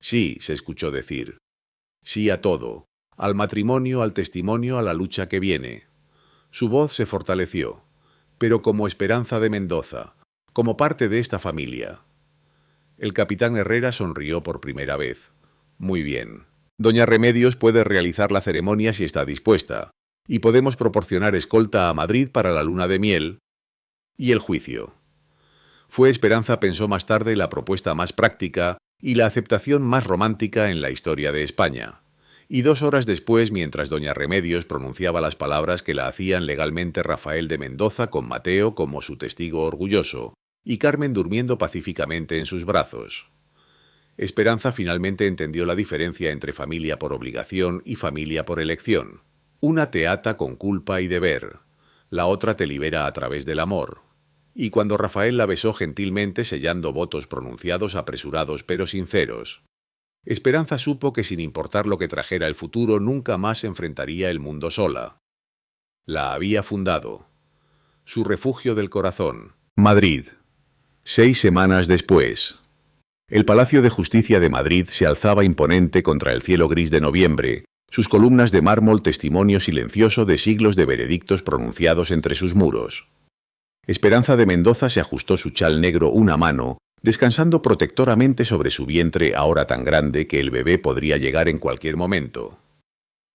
Sí, se escuchó decir. Sí a todo. Al matrimonio, al testimonio, a la lucha que viene. Su voz se fortaleció, pero como Esperanza de Mendoza, como parte de esta familia. El capitán Herrera sonrió por primera vez. Muy bien. Doña Remedios puede realizar la ceremonia si está dispuesta, y podemos proporcionar escolta a Madrid para la luna de miel y el juicio. Fue Esperanza pensó más tarde la propuesta más práctica y la aceptación más romántica en la historia de España. Y 2 horas después, mientras doña Remedios pronunciaba las palabras que la hacían legalmente Rafael de Mendoza con Mateo como su testigo orgulloso, y Carmen durmiendo pacíficamente en sus brazos. Esperanza finalmente entendió la diferencia entre familia por obligación y familia por elección. Una te ata con culpa y deber, la otra te libera a través del amor. Y cuando Rafael la besó gentilmente sellando votos pronunciados apresurados pero sinceros, Esperanza supo que sin importar lo que trajera el futuro nunca más enfrentaría el mundo sola. La había fundado. Su refugio del corazón. Madrid. 6 semanas después. El Palacio de Justicia de Madrid se alzaba imponente contra el cielo gris de noviembre, sus columnas de mármol testimonio silencioso de siglos de veredictos pronunciados entre sus muros. Esperanza de Mendoza se ajustó su chal negro una mano, descansando protectoramente sobre su vientre ahora tan grande que el bebé podría llegar en cualquier momento.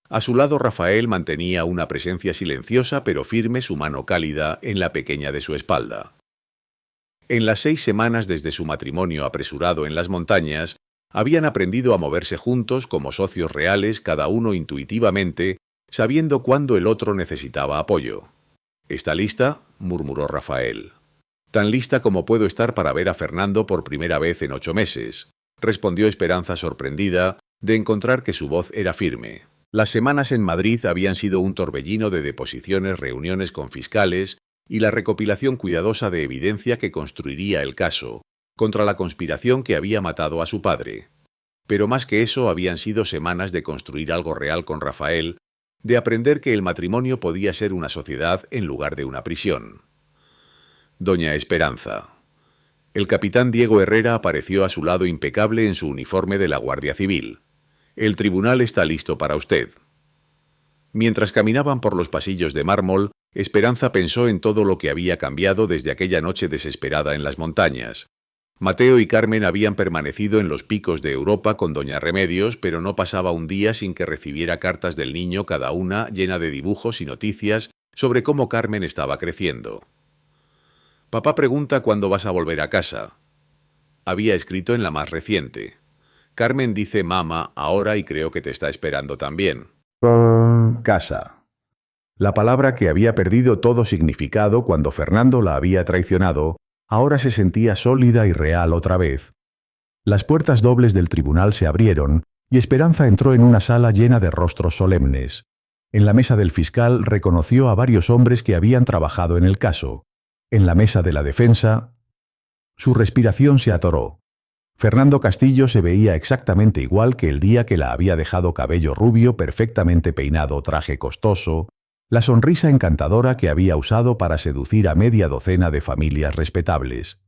A su lado Rafael mantenía una presencia silenciosa pero firme su mano cálida en la pequeña de su espalda. En las 6 semanas desde su matrimonio apresurado en las montañas, habían aprendido a moverse juntos como socios reales, cada uno intuitivamente, sabiendo cuándo el otro necesitaba apoyo. ¿Está lista?, murmuró Rafael. Tan lista como puedo estar para ver a Fernando por primera vez en 8 meses, respondió Esperanza sorprendida de encontrar que su voz era firme. Las semanas en Madrid habían sido un torbellino de deposiciones, reuniones con fiscales y la recopilación cuidadosa de evidencia que construiría el caso contra la conspiración que había matado a su padre. Pero más que eso habían sido semanas de construir algo real con Rafael, de aprender que el matrimonio podía ser una sociedad en lugar de una prisión. Doña Esperanza. El capitán Diego Herrera apareció a su lado impecable en su uniforme de la Guardia Civil. El tribunal está listo para usted. Mientras caminaban por los pasillos de mármol, Esperanza pensó en todo lo que había cambiado desde aquella noche desesperada en las montañas. Mateo y Carmen habían permanecido en los picos de Europa con doña Remedios, pero no pasaba un día sin que recibiera cartas del niño, cada una llena de dibujos y noticias sobre cómo Carmen estaba creciendo. Papá pregunta cuándo vas a volver a casa. Había escrito en la más reciente. Carmen dice mamá ahora y creo que te está esperando también. Casa. La palabra que había perdido todo significado cuando Fernando la había traicionado, ahora se sentía sólida y real otra vez. Las puertas dobles del tribunal se abrieron y Esperanza entró en una sala llena de rostros solemnes. En la mesa del fiscal reconoció a varios hombres que habían trabajado en el caso. En la mesa de la defensa, su respiración se atoró. Fernando Castillo se veía exactamente igual que el día que la había dejado, cabello rubio, perfectamente peinado, traje costoso, la sonrisa encantadora que había usado para seducir a media docena de familias respetables.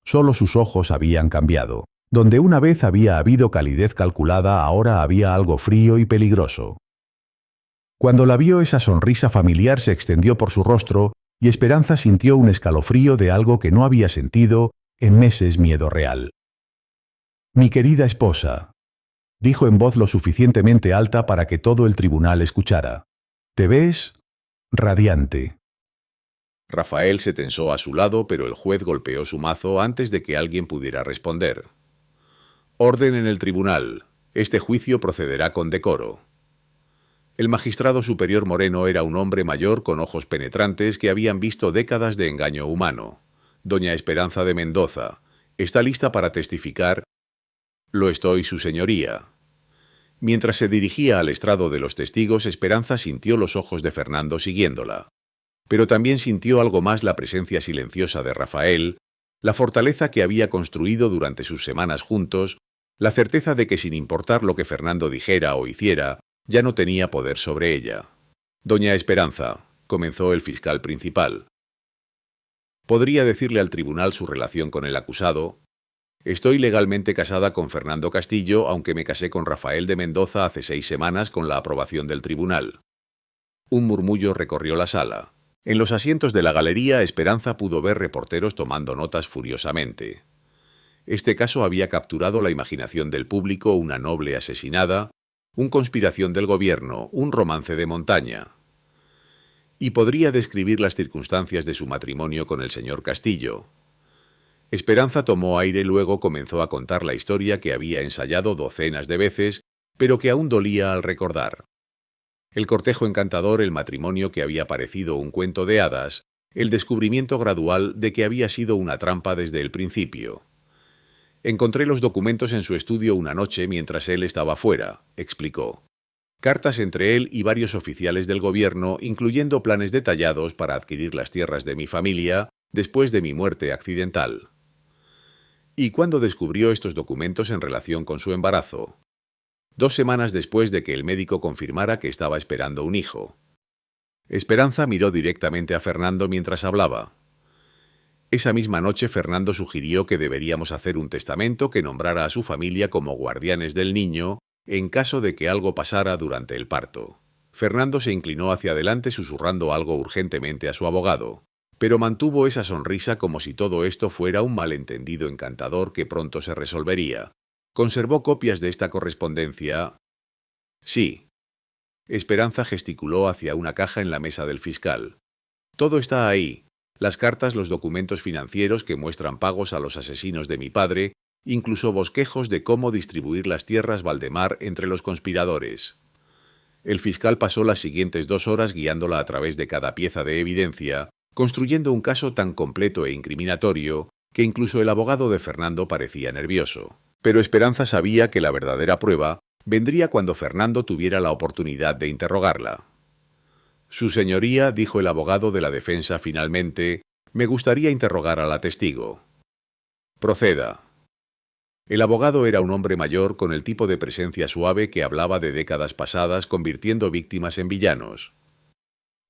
Solo sus ojos habían cambiado. Donde una vez había habido calidez calculada, ahora había algo frío y peligroso. Cuando la vio, esa sonrisa familiar se extendió por su rostro y Esperanza sintió un escalofrío de algo que no había sentido en meses, miedo real. «Mi querida esposa», dijo en voz lo suficientemente alta para que todo el tribunal escuchara. «Te ves radiante». Rafael se tensó a su lado, pero el juez golpeó su mazo antes de que alguien pudiera responder. «Orden en el tribunal. Este juicio procederá con decoro». El magistrado superior moreno era un hombre mayor con ojos penetrantes que habían visto décadas de engaño humano. «Doña Esperanza de Mendoza, ¿está lista para testificar?» «Lo estoy, su señoría». Mientras se dirigía al estrado de los testigos, Esperanza sintió los ojos de Fernando siguiéndola. Pero también sintió algo más: la presencia silenciosa de Rafael, la fortaleza que había construido durante sus semanas juntos, la certeza de que sin importar lo que Fernando dijera o hiciera, ya no tenía poder sobre ella. «Doña Esperanza», comenzó el fiscal principal. «¿Podría decirle al tribunal su relación con el acusado?» Estoy legalmente casada con Fernando Castillo, aunque me casé con Rafael de Mendoza hace 6 semanas con la aprobación del tribunal. Un murmullo recorrió la sala. En los asientos de la galería, Esperanza pudo ver reporteros tomando notas furiosamente. Este caso había capturado la imaginación del público, una noble asesinada, una conspiración del gobierno, un romance de montaña. Y podría describir las circunstancias de su matrimonio con el señor Castillo. Esperanza tomó aire y luego comenzó a contar la historia que había ensayado docenas de veces, pero que aún dolía al recordar. El cortejo encantador, el matrimonio que había parecido un cuento de hadas, el descubrimiento gradual de que había sido una trampa desde el principio. Encontré los documentos en su estudio una noche mientras él estaba fuera, explicó. Cartas entre él y varios oficiales del gobierno, incluyendo planes detallados para adquirir las tierras de mi familia después de mi muerte accidental. ¿Y cuándo descubrió estos documentos en relación con su embarazo? 2 semanas después de que el médico confirmara que estaba esperando un hijo. Esperanza miró directamente a Fernando mientras hablaba. Esa misma noche Fernando sugirió que deberíamos hacer un testamento que nombrara a su familia como guardianes del niño en caso de que algo pasara durante el parto. Fernando se inclinó hacia adelante susurrando algo urgentemente a su abogado, pero mantuvo esa sonrisa como si todo esto fuera un malentendido encantador que pronto se resolvería. ¿Conservó copias de esta correspondencia? Sí. Esperanza gesticuló hacia una caja en la mesa del fiscal. Todo está ahí. Las cartas, los documentos financieros que muestran pagos a los asesinos de mi padre, incluso bosquejos de cómo distribuir las tierras Valdemar entre los conspiradores. El fiscal pasó las siguientes 2 horas guiándola a través de cada pieza de evidencia, construyendo un caso tan completo e incriminatorio que incluso el abogado de Fernando parecía nervioso. Pero Esperanza sabía que la verdadera prueba vendría cuando Fernando tuviera la oportunidad de interrogarla. Su señoría, dijo el abogado de la defensa finalmente, me gustaría interrogar a la testigo. Proceda. El abogado era un hombre mayor con el tipo de presencia suave que hablaba de décadas pasadas convirtiendo víctimas en villanos.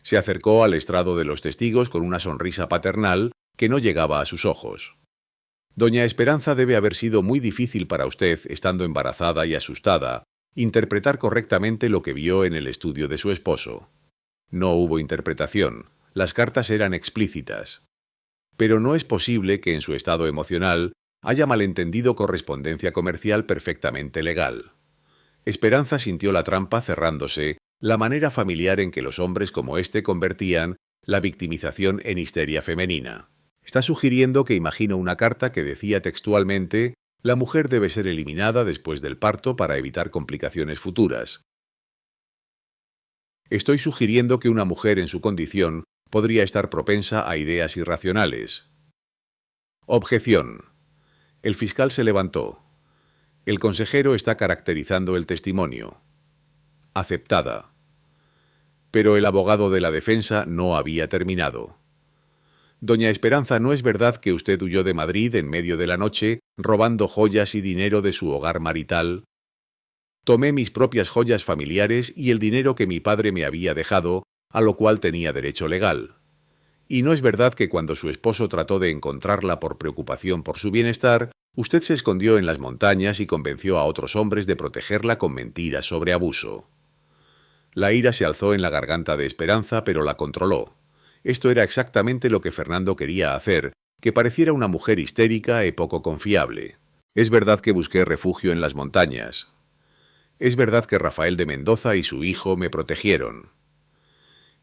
Se acercó al estrado de los testigos con una sonrisa paternal que no llegaba a sus ojos. Doña Esperanza, debe haber sido muy difícil para usted, estando embarazada y asustada, interpretar correctamente lo que vio en el estudio de su esposo. No hubo interpretación, las cartas eran explícitas. Pero no es posible que en su estado emocional haya malentendido correspondencia comercial perfectamente legal. Esperanza sintió la trampa cerrándose, la manera familiar en que los hombres como este convertían la victimización en histeria femenina. Está sugiriendo que imagino una carta que decía textualmente: la mujer debe ser eliminada después del parto para evitar complicaciones futuras. Estoy sugiriendo que una mujer en su condición podría estar propensa a ideas irracionales. Objeción. El fiscal se levantó. El consejero está caracterizando el testimonio. Aceptada. Pero el abogado de la defensa no había terminado. Doña Esperanza, ¿no es verdad que usted huyó de Madrid en medio de la noche, robando joyas y dinero de su hogar marital? Tomé mis propias joyas familiares y el dinero que mi padre me había dejado, a lo cual tenía derecho legal. ¿Y no es verdad que cuando su esposo trató de encontrarla por preocupación por su bienestar, usted se escondió en las montañas y convenció a otros hombres de protegerla con mentiras sobre abuso? La ira se alzó en la garganta de Esperanza, pero la controló. Esto era exactamente lo que Fernando quería hacer, que pareciera una mujer histérica y poco confiable. Es verdad que busqué refugio en las montañas. Es verdad que Rafael de Mendoza y su hijo me protegieron.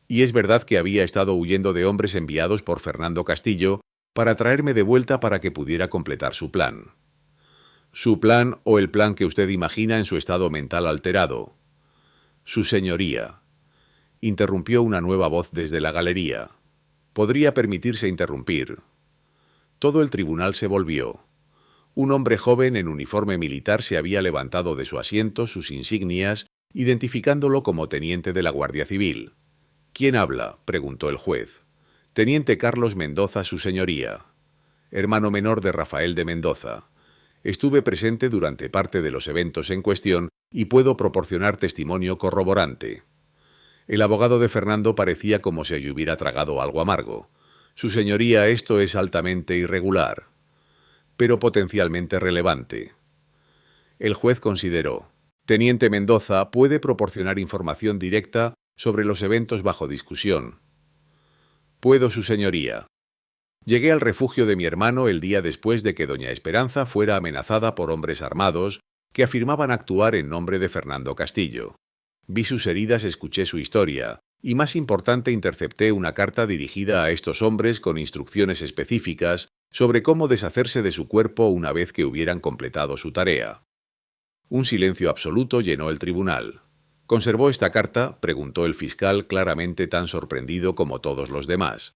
Y es verdad que había estado huyendo de hombres enviados por Fernando Castillo para traerme de vuelta para que pudiera completar su plan. Su plan, o el plan que usted imagina en su estado mental alterado. Su señoría. Interrumpió una nueva voz desde la galería. Podría permitirse interrumpir. Todo el tribunal se volvió. Un hombre joven en uniforme militar se había levantado de su asiento, sus insignias, identificándolo como teniente de la Guardia Civil. ¿Quién habla?, preguntó el juez. Teniente Carlos Mendoza, su señoría. Hermano menor de Rafael de Mendoza. Estuve presente durante parte de los eventos en cuestión y puedo proporcionar testimonio corroborante. El abogado de Fernando parecía como si hubiera tragado algo amargo. Su señoría, esto es altamente irregular. pero potencialmente relevante. El juez consideró: Teniente Mendoza puede proporcionar información directa sobre los eventos bajo discusión. Puedo, su señoría. Llegué al refugio de mi hermano el día después de que doña Esperanza fuera amenazada por hombres armados que afirmaban actuar en nombre de Fernando Castillo. Vi sus heridas, escuché su historia, y más importante, intercepté una carta dirigida a estos hombres con instrucciones específicas sobre cómo deshacerse de su cuerpo una vez que hubieran completado su tarea. Un silencio absoluto llenó el tribunal. ¿Conservó esta carta?, preguntó el fiscal, claramente tan sorprendido como todos los demás.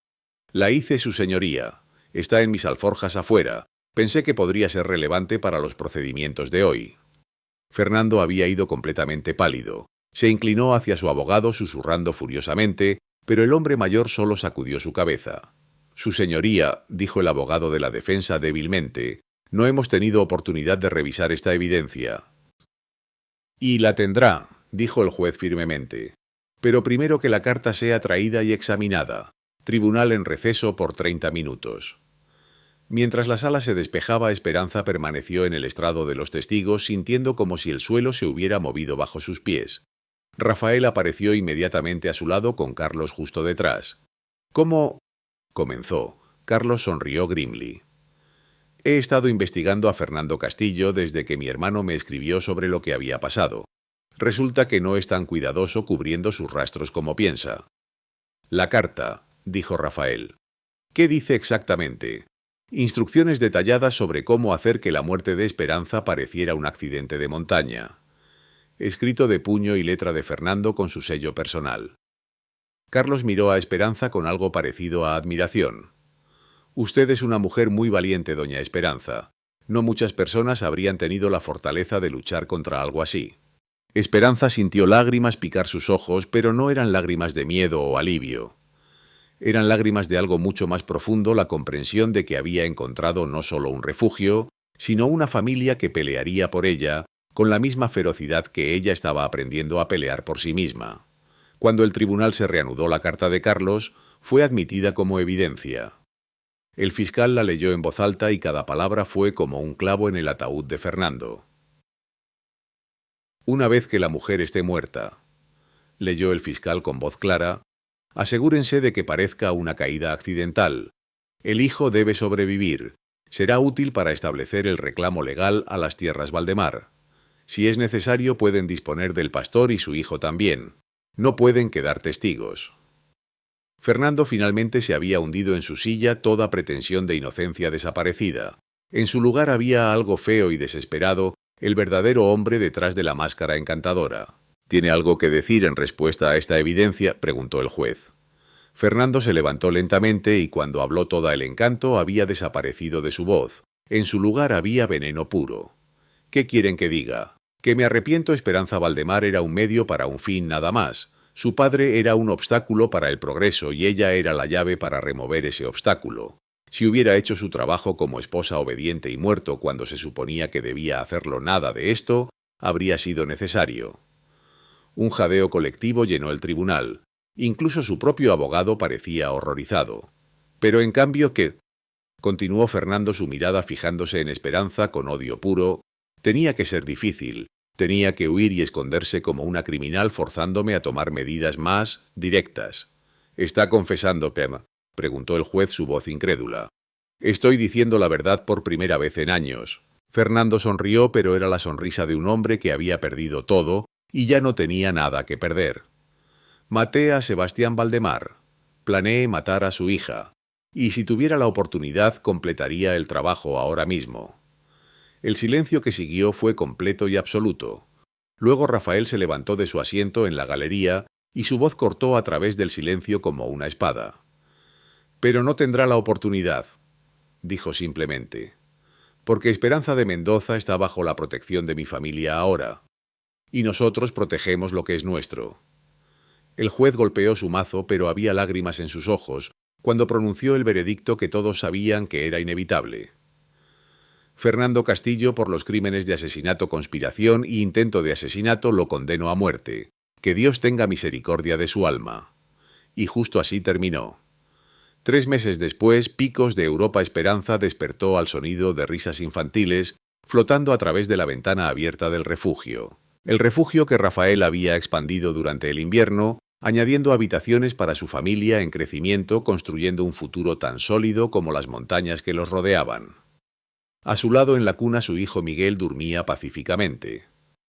La hice, su señoría. Está en mis alforjas afuera. Pensé que podría ser relevante para los procedimientos de hoy. Fernando había ido completamente pálido. Se inclinó hacia su abogado susurrando furiosamente, pero el hombre mayor solo sacudió su cabeza. Su señoría, dijo el abogado de la defensa débilmente, no hemos tenido oportunidad de revisar esta evidencia. Y la tendrá, dijo el juez firmemente. Pero primero que la carta sea traída y examinada. Tribunal en receso por 30 minutos. Mientras la sala se despejaba, Esperanza permaneció en el estrado de los testigos, sintiendo como si el suelo se hubiera movido bajo sus pies. Rafael apareció inmediatamente a su lado con Carlos justo detrás. ¿Cómo? Comenzó. Carlos sonrió grimly. He estado investigando a Fernando Castillo desde que mi hermano me escribió sobre lo que había pasado. Resulta que no es tan cuidadoso cubriendo sus rastros como piensa. La carta, dijo Rafael. ¿Qué dice exactamente? Instrucciones detalladas sobre cómo hacer que la muerte de Esperanza pareciera un accidente de montaña. Escrito de puño y letra de Fernando con su sello personal. Carlos miró a Esperanza con algo parecido a admiración. Usted es una mujer muy valiente, doña Esperanza. No muchas personas habrían tenido la fortaleza de luchar contra algo así. Esperanza sintió lágrimas picar sus ojos, pero no eran lágrimas de miedo o alivio. Eran lágrimas de algo mucho más profundo, la comprensión de que había encontrado no solo un refugio, sino una familia que pelearía por ella con la misma ferocidad que ella estaba aprendiendo a pelear por sí misma. Cuando el tribunal se reanudó, la carta de Carlos fue admitida como evidencia. El fiscal la leyó en voz alta y cada palabra fue como un clavo en el ataúd de Fernando. Una vez que la mujer esté muerta, leyó el fiscal con voz clara, asegúrense de que parezca una caída accidental. El hijo debe sobrevivir. Será útil para establecer el reclamo legal a las tierras Valdemar. Si es necesario, pueden disponer del pastor y su hijo también. No pueden quedar testigos. Fernando finalmente se había hundido en su silla, toda pretensión de inocencia desaparecida. En su lugar había algo feo y desesperado, el verdadero hombre detrás de la máscara encantadora. ¿Tiene algo que decir en respuesta a esta evidencia?, preguntó el juez. Fernando se levantó lentamente y cuando habló todo el encanto había desaparecido de su voz. En su lugar había veneno puro. ¿Qué quieren que diga? Que me arrepiento. Esperanza Valdemar era un medio para un fin nada más. Su padre era un obstáculo para el progreso y ella era la llave para remover ese obstáculo. Si hubiera hecho su trabajo como esposa obediente y muerto cuando se suponía que debía hacerlo, nada de esto habría sido necesario. Un jadeo colectivo llenó el tribunal. Incluso su propio abogado parecía horrorizado. Pero en cambio, ¿qué? Continuó Fernando, su mirada fijándose en Esperanza con odio puro. Tenía que ser difícil. Tenía que huir y esconderse como una criminal, forzándome a tomar medidas más directas. ¿Está confesando, Pem?, preguntó el juez, su voz incrédula. Estoy diciendo la verdad por primera vez en años. Fernando sonrió, pero era la sonrisa de un hombre que había perdido todo y ya no tenía nada que perder. Maté a Sebastián Valdemar. Planeé matar a su hija. Y si tuviera la oportunidad, completaría el trabajo ahora mismo. El silencio que siguió fue completo y absoluto. Luego Rafael se levantó de su asiento en la galería y su voz cortó a través del silencio como una espada. Pero no tendrá la oportunidad, dijo simplemente, porque Esperanza de Mendoza está bajo la protección de mi familia ahora, y nosotros protegemos lo que es nuestro. El juez golpeó su mazo, pero había lágrimas en sus ojos cuando pronunció el veredicto que todos sabían que era inevitable. Fernando Castillo, por los crímenes de asesinato, conspiración e intento de asesinato, lo condeno a muerte. Que Dios tenga misericordia de su alma. Y justo así terminó. 3 meses después, Picos de Europa Esperanza despertó al sonido de risas infantiles flotando a través de la ventana abierta del refugio. El refugio que Rafael había expandido durante el invierno, añadiendo habitaciones para su familia en crecimiento, construyendo un futuro tan sólido como las montañas que los rodeaban. A su lado en la cuna su hijo Miguel dormía pacíficamente.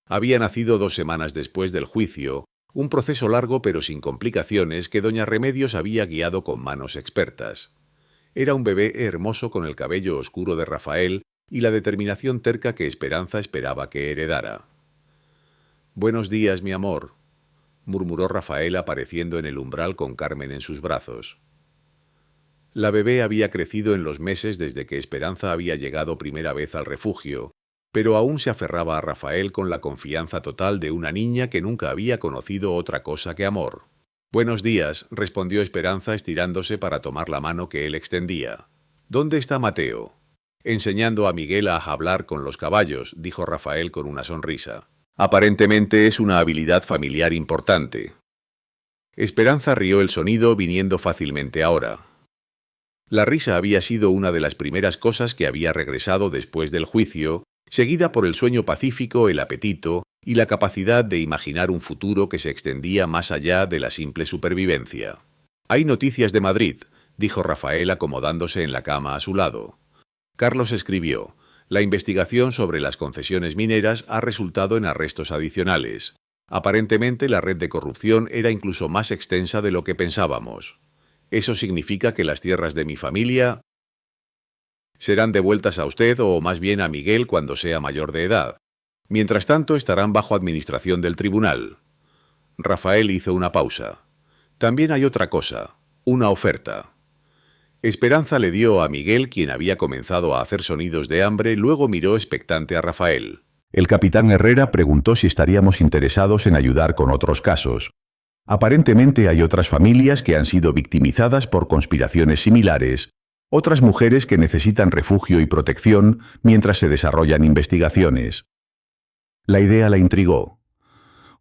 Había nacido 2 semanas después del juicio, un proceso largo pero sin complicaciones que doña Remedios había guiado con manos expertas. Era un bebé hermoso con el cabello oscuro de Rafael y la determinación terca que Esperanza esperaba que heredara. «Buenos días, mi amor», murmuró Rafael apareciendo en el umbral con Carmen en sus brazos. La bebé había crecido en los meses desde que Esperanza había llegado primera vez al refugio, pero aún se aferraba a Rafael con la confianza total de una niña que nunca había conocido otra cosa que amor. «Buenos días», respondió Esperanza estirándose para tomar la mano que él extendía. «¿Dónde está Mateo?» «Enseñando a Miguel a hablar con los caballos», dijo Rafael con una sonrisa. «Aparentemente es una habilidad familiar importante». Esperanza rió el sonido viniendo fácilmente ahora. La risa había sido una de las primeras cosas que había regresado después del juicio, seguida por el sueño pacífico, el apetito y la capacidad de imaginar un futuro que se extendía más allá de la simple supervivencia. «Hay noticias de Madrid», dijo Rafael acomodándose en la cama a su lado. Carlos escribió: «La investigación sobre las concesiones mineras ha resultado en arrestos adicionales. Aparentemente la red de corrupción era incluso más extensa de lo que pensábamos. Eso significa que las tierras de mi familia serán devueltas a usted o más bien a Miguel cuando sea mayor de edad. Mientras tanto estarán bajo administración del tribunal». Rafael hizo una pausa. «También hay otra cosa, una oferta». Esperanza le dio a Miguel, quien había comenzado a hacer sonidos de hambre, luego miró expectante a Rafael. El capitán Herrera preguntó si estaríamos interesados en ayudar con otros casos. Aparentemente hay otras familias que han sido victimizadas por conspiraciones similares, otras mujeres que necesitan refugio y protección mientras se desarrollan investigaciones. La idea la intrigó.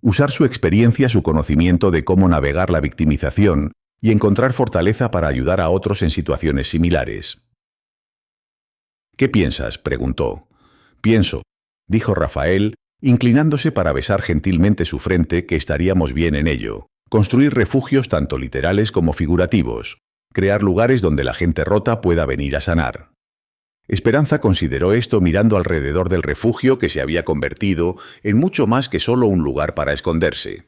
Usar su experiencia, su conocimiento de cómo navegar la victimización y encontrar fortaleza para ayudar a otros en situaciones similares. «¿Qué piensas?», preguntó. «Pienso», dijo Rafael, inclinándose para besar gentilmente su frente, «que estaríamos bien en ello. Construir refugios tanto literales como figurativos. Crear lugares donde la gente rota pueda venir a sanar». Esperanza consideró esto mirando alrededor del refugio, que se había convertido en mucho más que solo un lugar para esconderse.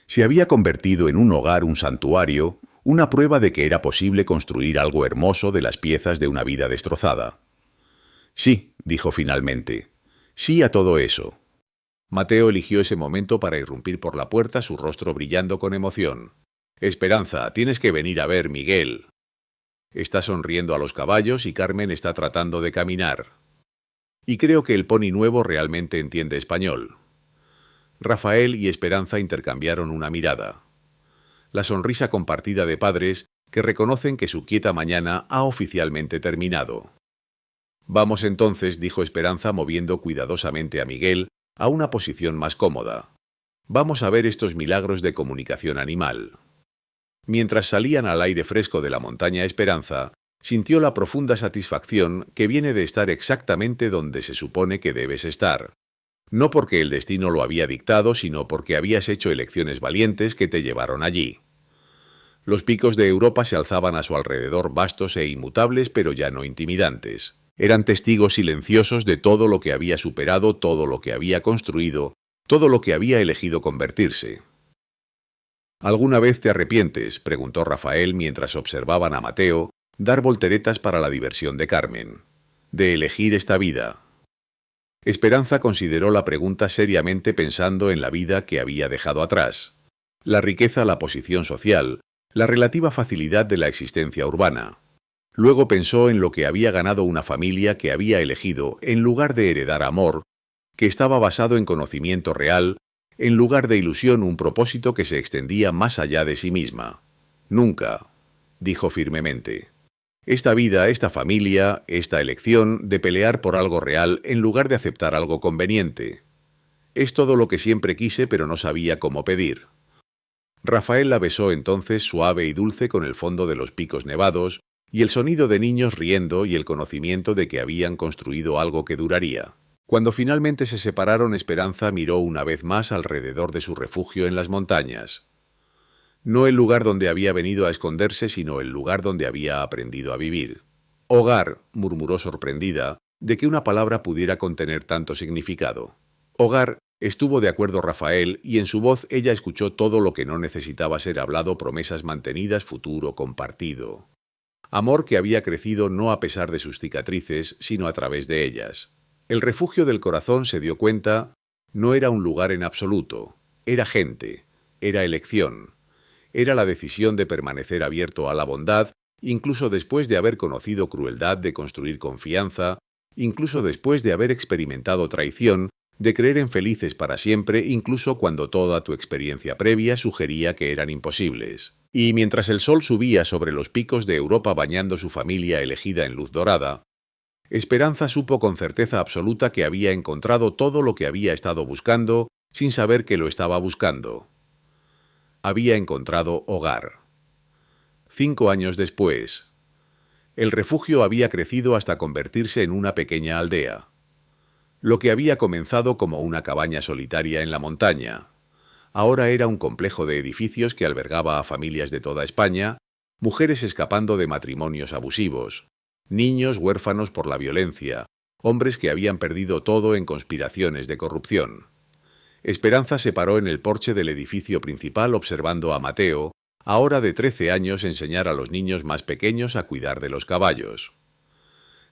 Se había convertido en un hogar, un santuario, una prueba de que era posible construir algo hermoso de las piezas de una vida destrozada. «Sí», dijo finalmente. «Sí a todo eso». Mateo eligió ese momento para irrumpir por la puerta, su rostro brillando con emoción. «Esperanza, tienes que venir a ver, Miguel». Está sonriendo a los caballos y Carmen está tratando de caminar. Y creo que el pony nuevo realmente entiende español. Rafael y Esperanza intercambiaron una mirada. La sonrisa compartida de padres que reconocen que su quieta mañana ha oficialmente terminado. «Vamos entonces», dijo Esperanza moviendo cuidadosamente a Miguel a una posición más cómoda. «Vamos a ver estos milagros de comunicación animal». Mientras salían al aire fresco de la montaña Esperanza, sintió la profunda satisfacción que viene de estar exactamente donde se supone que debes estar. No porque el destino lo había dictado, sino porque habías hecho elecciones valientes que te llevaron allí. Los picos de Europa se alzaban a su alrededor vastos e inmutables, pero ya no intimidantes. Eran testigos silenciosos de todo lo que había superado, todo lo que había construido, todo lo que había elegido convertirse. «¿Alguna vez te arrepientes?», preguntó Rafael mientras observaban a Mateo dar volteretas para la diversión de Carmen. «¿De elegir esta vida?». Esperanza consideró la pregunta seriamente, pensando en la vida que había dejado atrás. La riqueza, la posición social, la relativa facilidad de la existencia urbana. Luego pensó en lo que había ganado una familia que había elegido, en lugar de heredar amor, que estaba basado en conocimiento real, en lugar de ilusión, un propósito que se extendía más allá de sí misma. «Nunca», dijo firmemente. «Esta vida, esta familia, esta elección de pelear por algo real en lugar de aceptar algo conveniente. Es todo lo que siempre quise, pero no sabía cómo pedir». Rafael la besó entonces suave y dulce con el fondo de los picos nevados y el sonido de niños riendo y el conocimiento de que habían construido algo que duraría. Cuando finalmente se separaron, Esperanza miró una vez más alrededor de su refugio en las montañas. No el lugar donde había venido a esconderse, sino el lugar donde había aprendido a vivir. Hogar, murmuró sorprendida, de que una palabra pudiera contener tanto significado. Hogar, estuvo de acuerdo Rafael, y en su voz ella escuchó todo lo que no necesitaba ser hablado: promesas mantenidas, futuro compartido. Amor que había crecido no a pesar de sus cicatrices, sino a través de ellas. El refugio del corazón, se dio cuenta, no era un lugar en absoluto, era gente, era elección. Era la decisión de permanecer abierto a la bondad, incluso después de haber conocido crueldad, de construir confianza, incluso después de haber experimentado traición, de creer en felices para siempre, incluso cuando toda tu experiencia previa sugería que eran imposibles. Y mientras el sol subía sobre los picos de Europa bañando su familia elegida en luz dorada, Esperanza supo con certeza absoluta que había encontrado todo lo que había estado buscando, sin saber que lo estaba buscando. Había encontrado hogar. 5 años después, el refugio había crecido hasta convertirse en una pequeña aldea. Lo que había comenzado como una cabaña solitaria en la montaña, ahora era un complejo de edificios que albergaba a familias de toda España, mujeres escapando de matrimonios abusivos, niños huérfanos por la violencia, hombres que habían perdido todo en conspiraciones de corrupción. Esperanza se paró en el porche del edificio principal observando a Mateo, ahora de 13 años, enseñar a los niños más pequeños a cuidar de los caballos.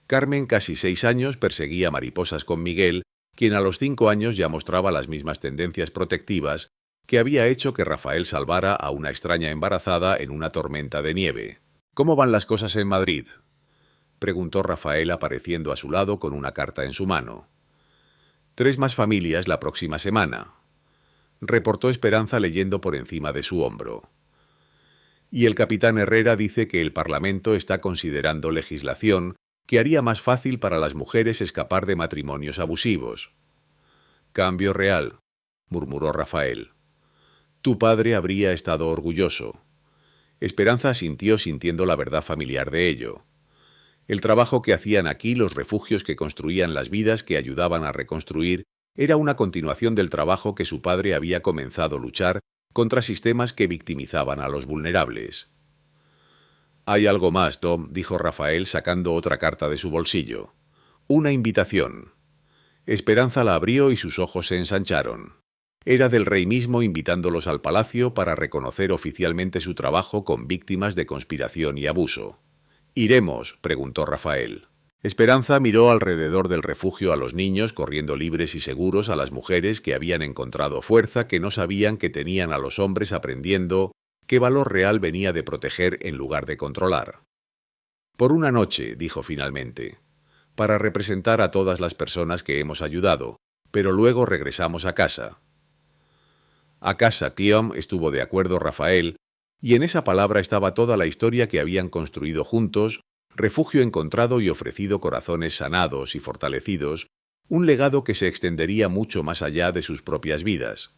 Carmen, casi 6 años, perseguía mariposas con Miguel, quien a los 5 años ya mostraba las mismas tendencias protectivas que había hecho que Rafael salvara a una extraña embarazada en una tormenta de nieve. ¿Cómo van las cosas en Madrid?, preguntó Rafael apareciendo a su lado con una carta en su mano. 3 más familias la próxima semana, reportó Esperanza leyendo por encima de su hombro. Y el capitán Herrera dice que el Parlamento está considerando legislación que haría más fácil para las mujeres escapar de matrimonios abusivos. Cambio real, murmuró Rafael. Tu padre habría estado orgulloso. Esperanza asintió, sintiendo la verdad familiar de ello. El trabajo que hacían aquí, los refugios que construían, las vidas que ayudaban a reconstruir, era una continuación del trabajo que su padre había comenzado a luchar contra sistemas que victimizaban a los vulnerables. «Hay algo más, Tom», dijo Rafael sacando otra carta de su bolsillo. «Una invitación». Esperanza la abrió y sus ojos se ensancharon. Era del rey mismo invitándolos al palacio para reconocer oficialmente su trabajo con víctimas de conspiración y abuso. «¿Iremos?», preguntó Rafael. Esperanza miró alrededor del refugio a los niños corriendo libres y seguros, a las mujeres que habían encontrado fuerza, que no sabían que tenían, a los hombres aprendiendo qué valor real venía de proteger en lugar de controlar. «Por una noche», dijo finalmente, «para representar a todas las personas que hemos ayudado, pero luego regresamos a casa». A casa, Guillaume, estuvo de acuerdo Rafael, y en esa palabra estaba toda la historia que habían construido juntos, refugio encontrado y ofrecido, corazones sanados y fortalecidos, un legado que se extendería mucho más allá de sus propias vidas.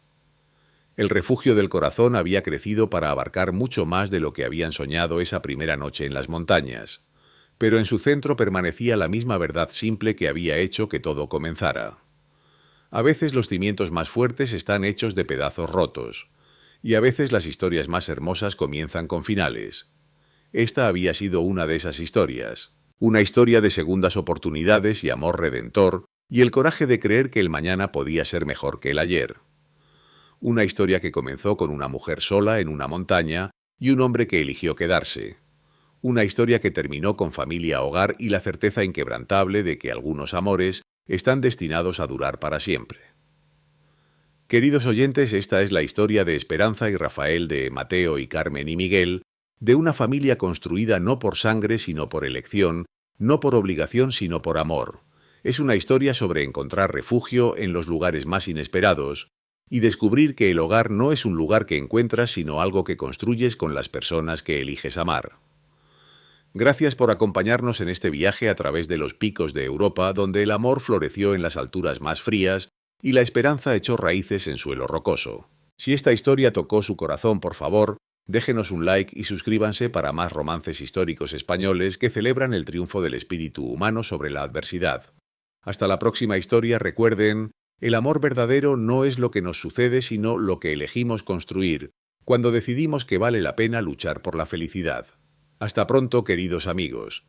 El refugio del corazón había crecido para abarcar mucho más de lo que habían soñado esa primera noche en las montañas, pero en su centro permanecía la misma verdad simple que había hecho que todo comenzara. A veces los cimientos más fuertes están hechos de pedazos rotos, y a veces las historias más hermosas comienzan con finales. Esta había sido una de esas historias, una historia de segundas oportunidades y amor redentor, y el coraje de creer que el mañana podía ser mejor que el ayer. Una historia que comenzó con una mujer sola en una montaña y un hombre que eligió quedarse. Una historia que terminó con familia, hogar y la certeza inquebrantable de que algunos amores están destinados a durar para siempre. Queridos oyentes, esta es la historia de Esperanza y Rafael, de Mateo y Carmen y Miguel, de una familia construida no por sangre sino por elección, no por obligación sino por amor. Es una historia sobre encontrar refugio en los lugares más inesperados y descubrir que el hogar no es un lugar que encuentras sino algo que construyes con las personas que eliges amar. Gracias por acompañarnos en este viaje a través de los picos de Europa, donde el amor floreció en las alturas más frías y la esperanza echó raíces en suelo rocoso. Si esta historia tocó su corazón, por favor, déjenos un like y suscríbanse para más romances históricos españoles que celebran el triunfo del espíritu humano sobre la adversidad. Hasta la próxima historia, recuerden, el amor verdadero no es lo que nos sucede, sino lo que elegimos construir, cuando decidimos que vale la pena luchar por la felicidad. Hasta pronto, queridos amigos.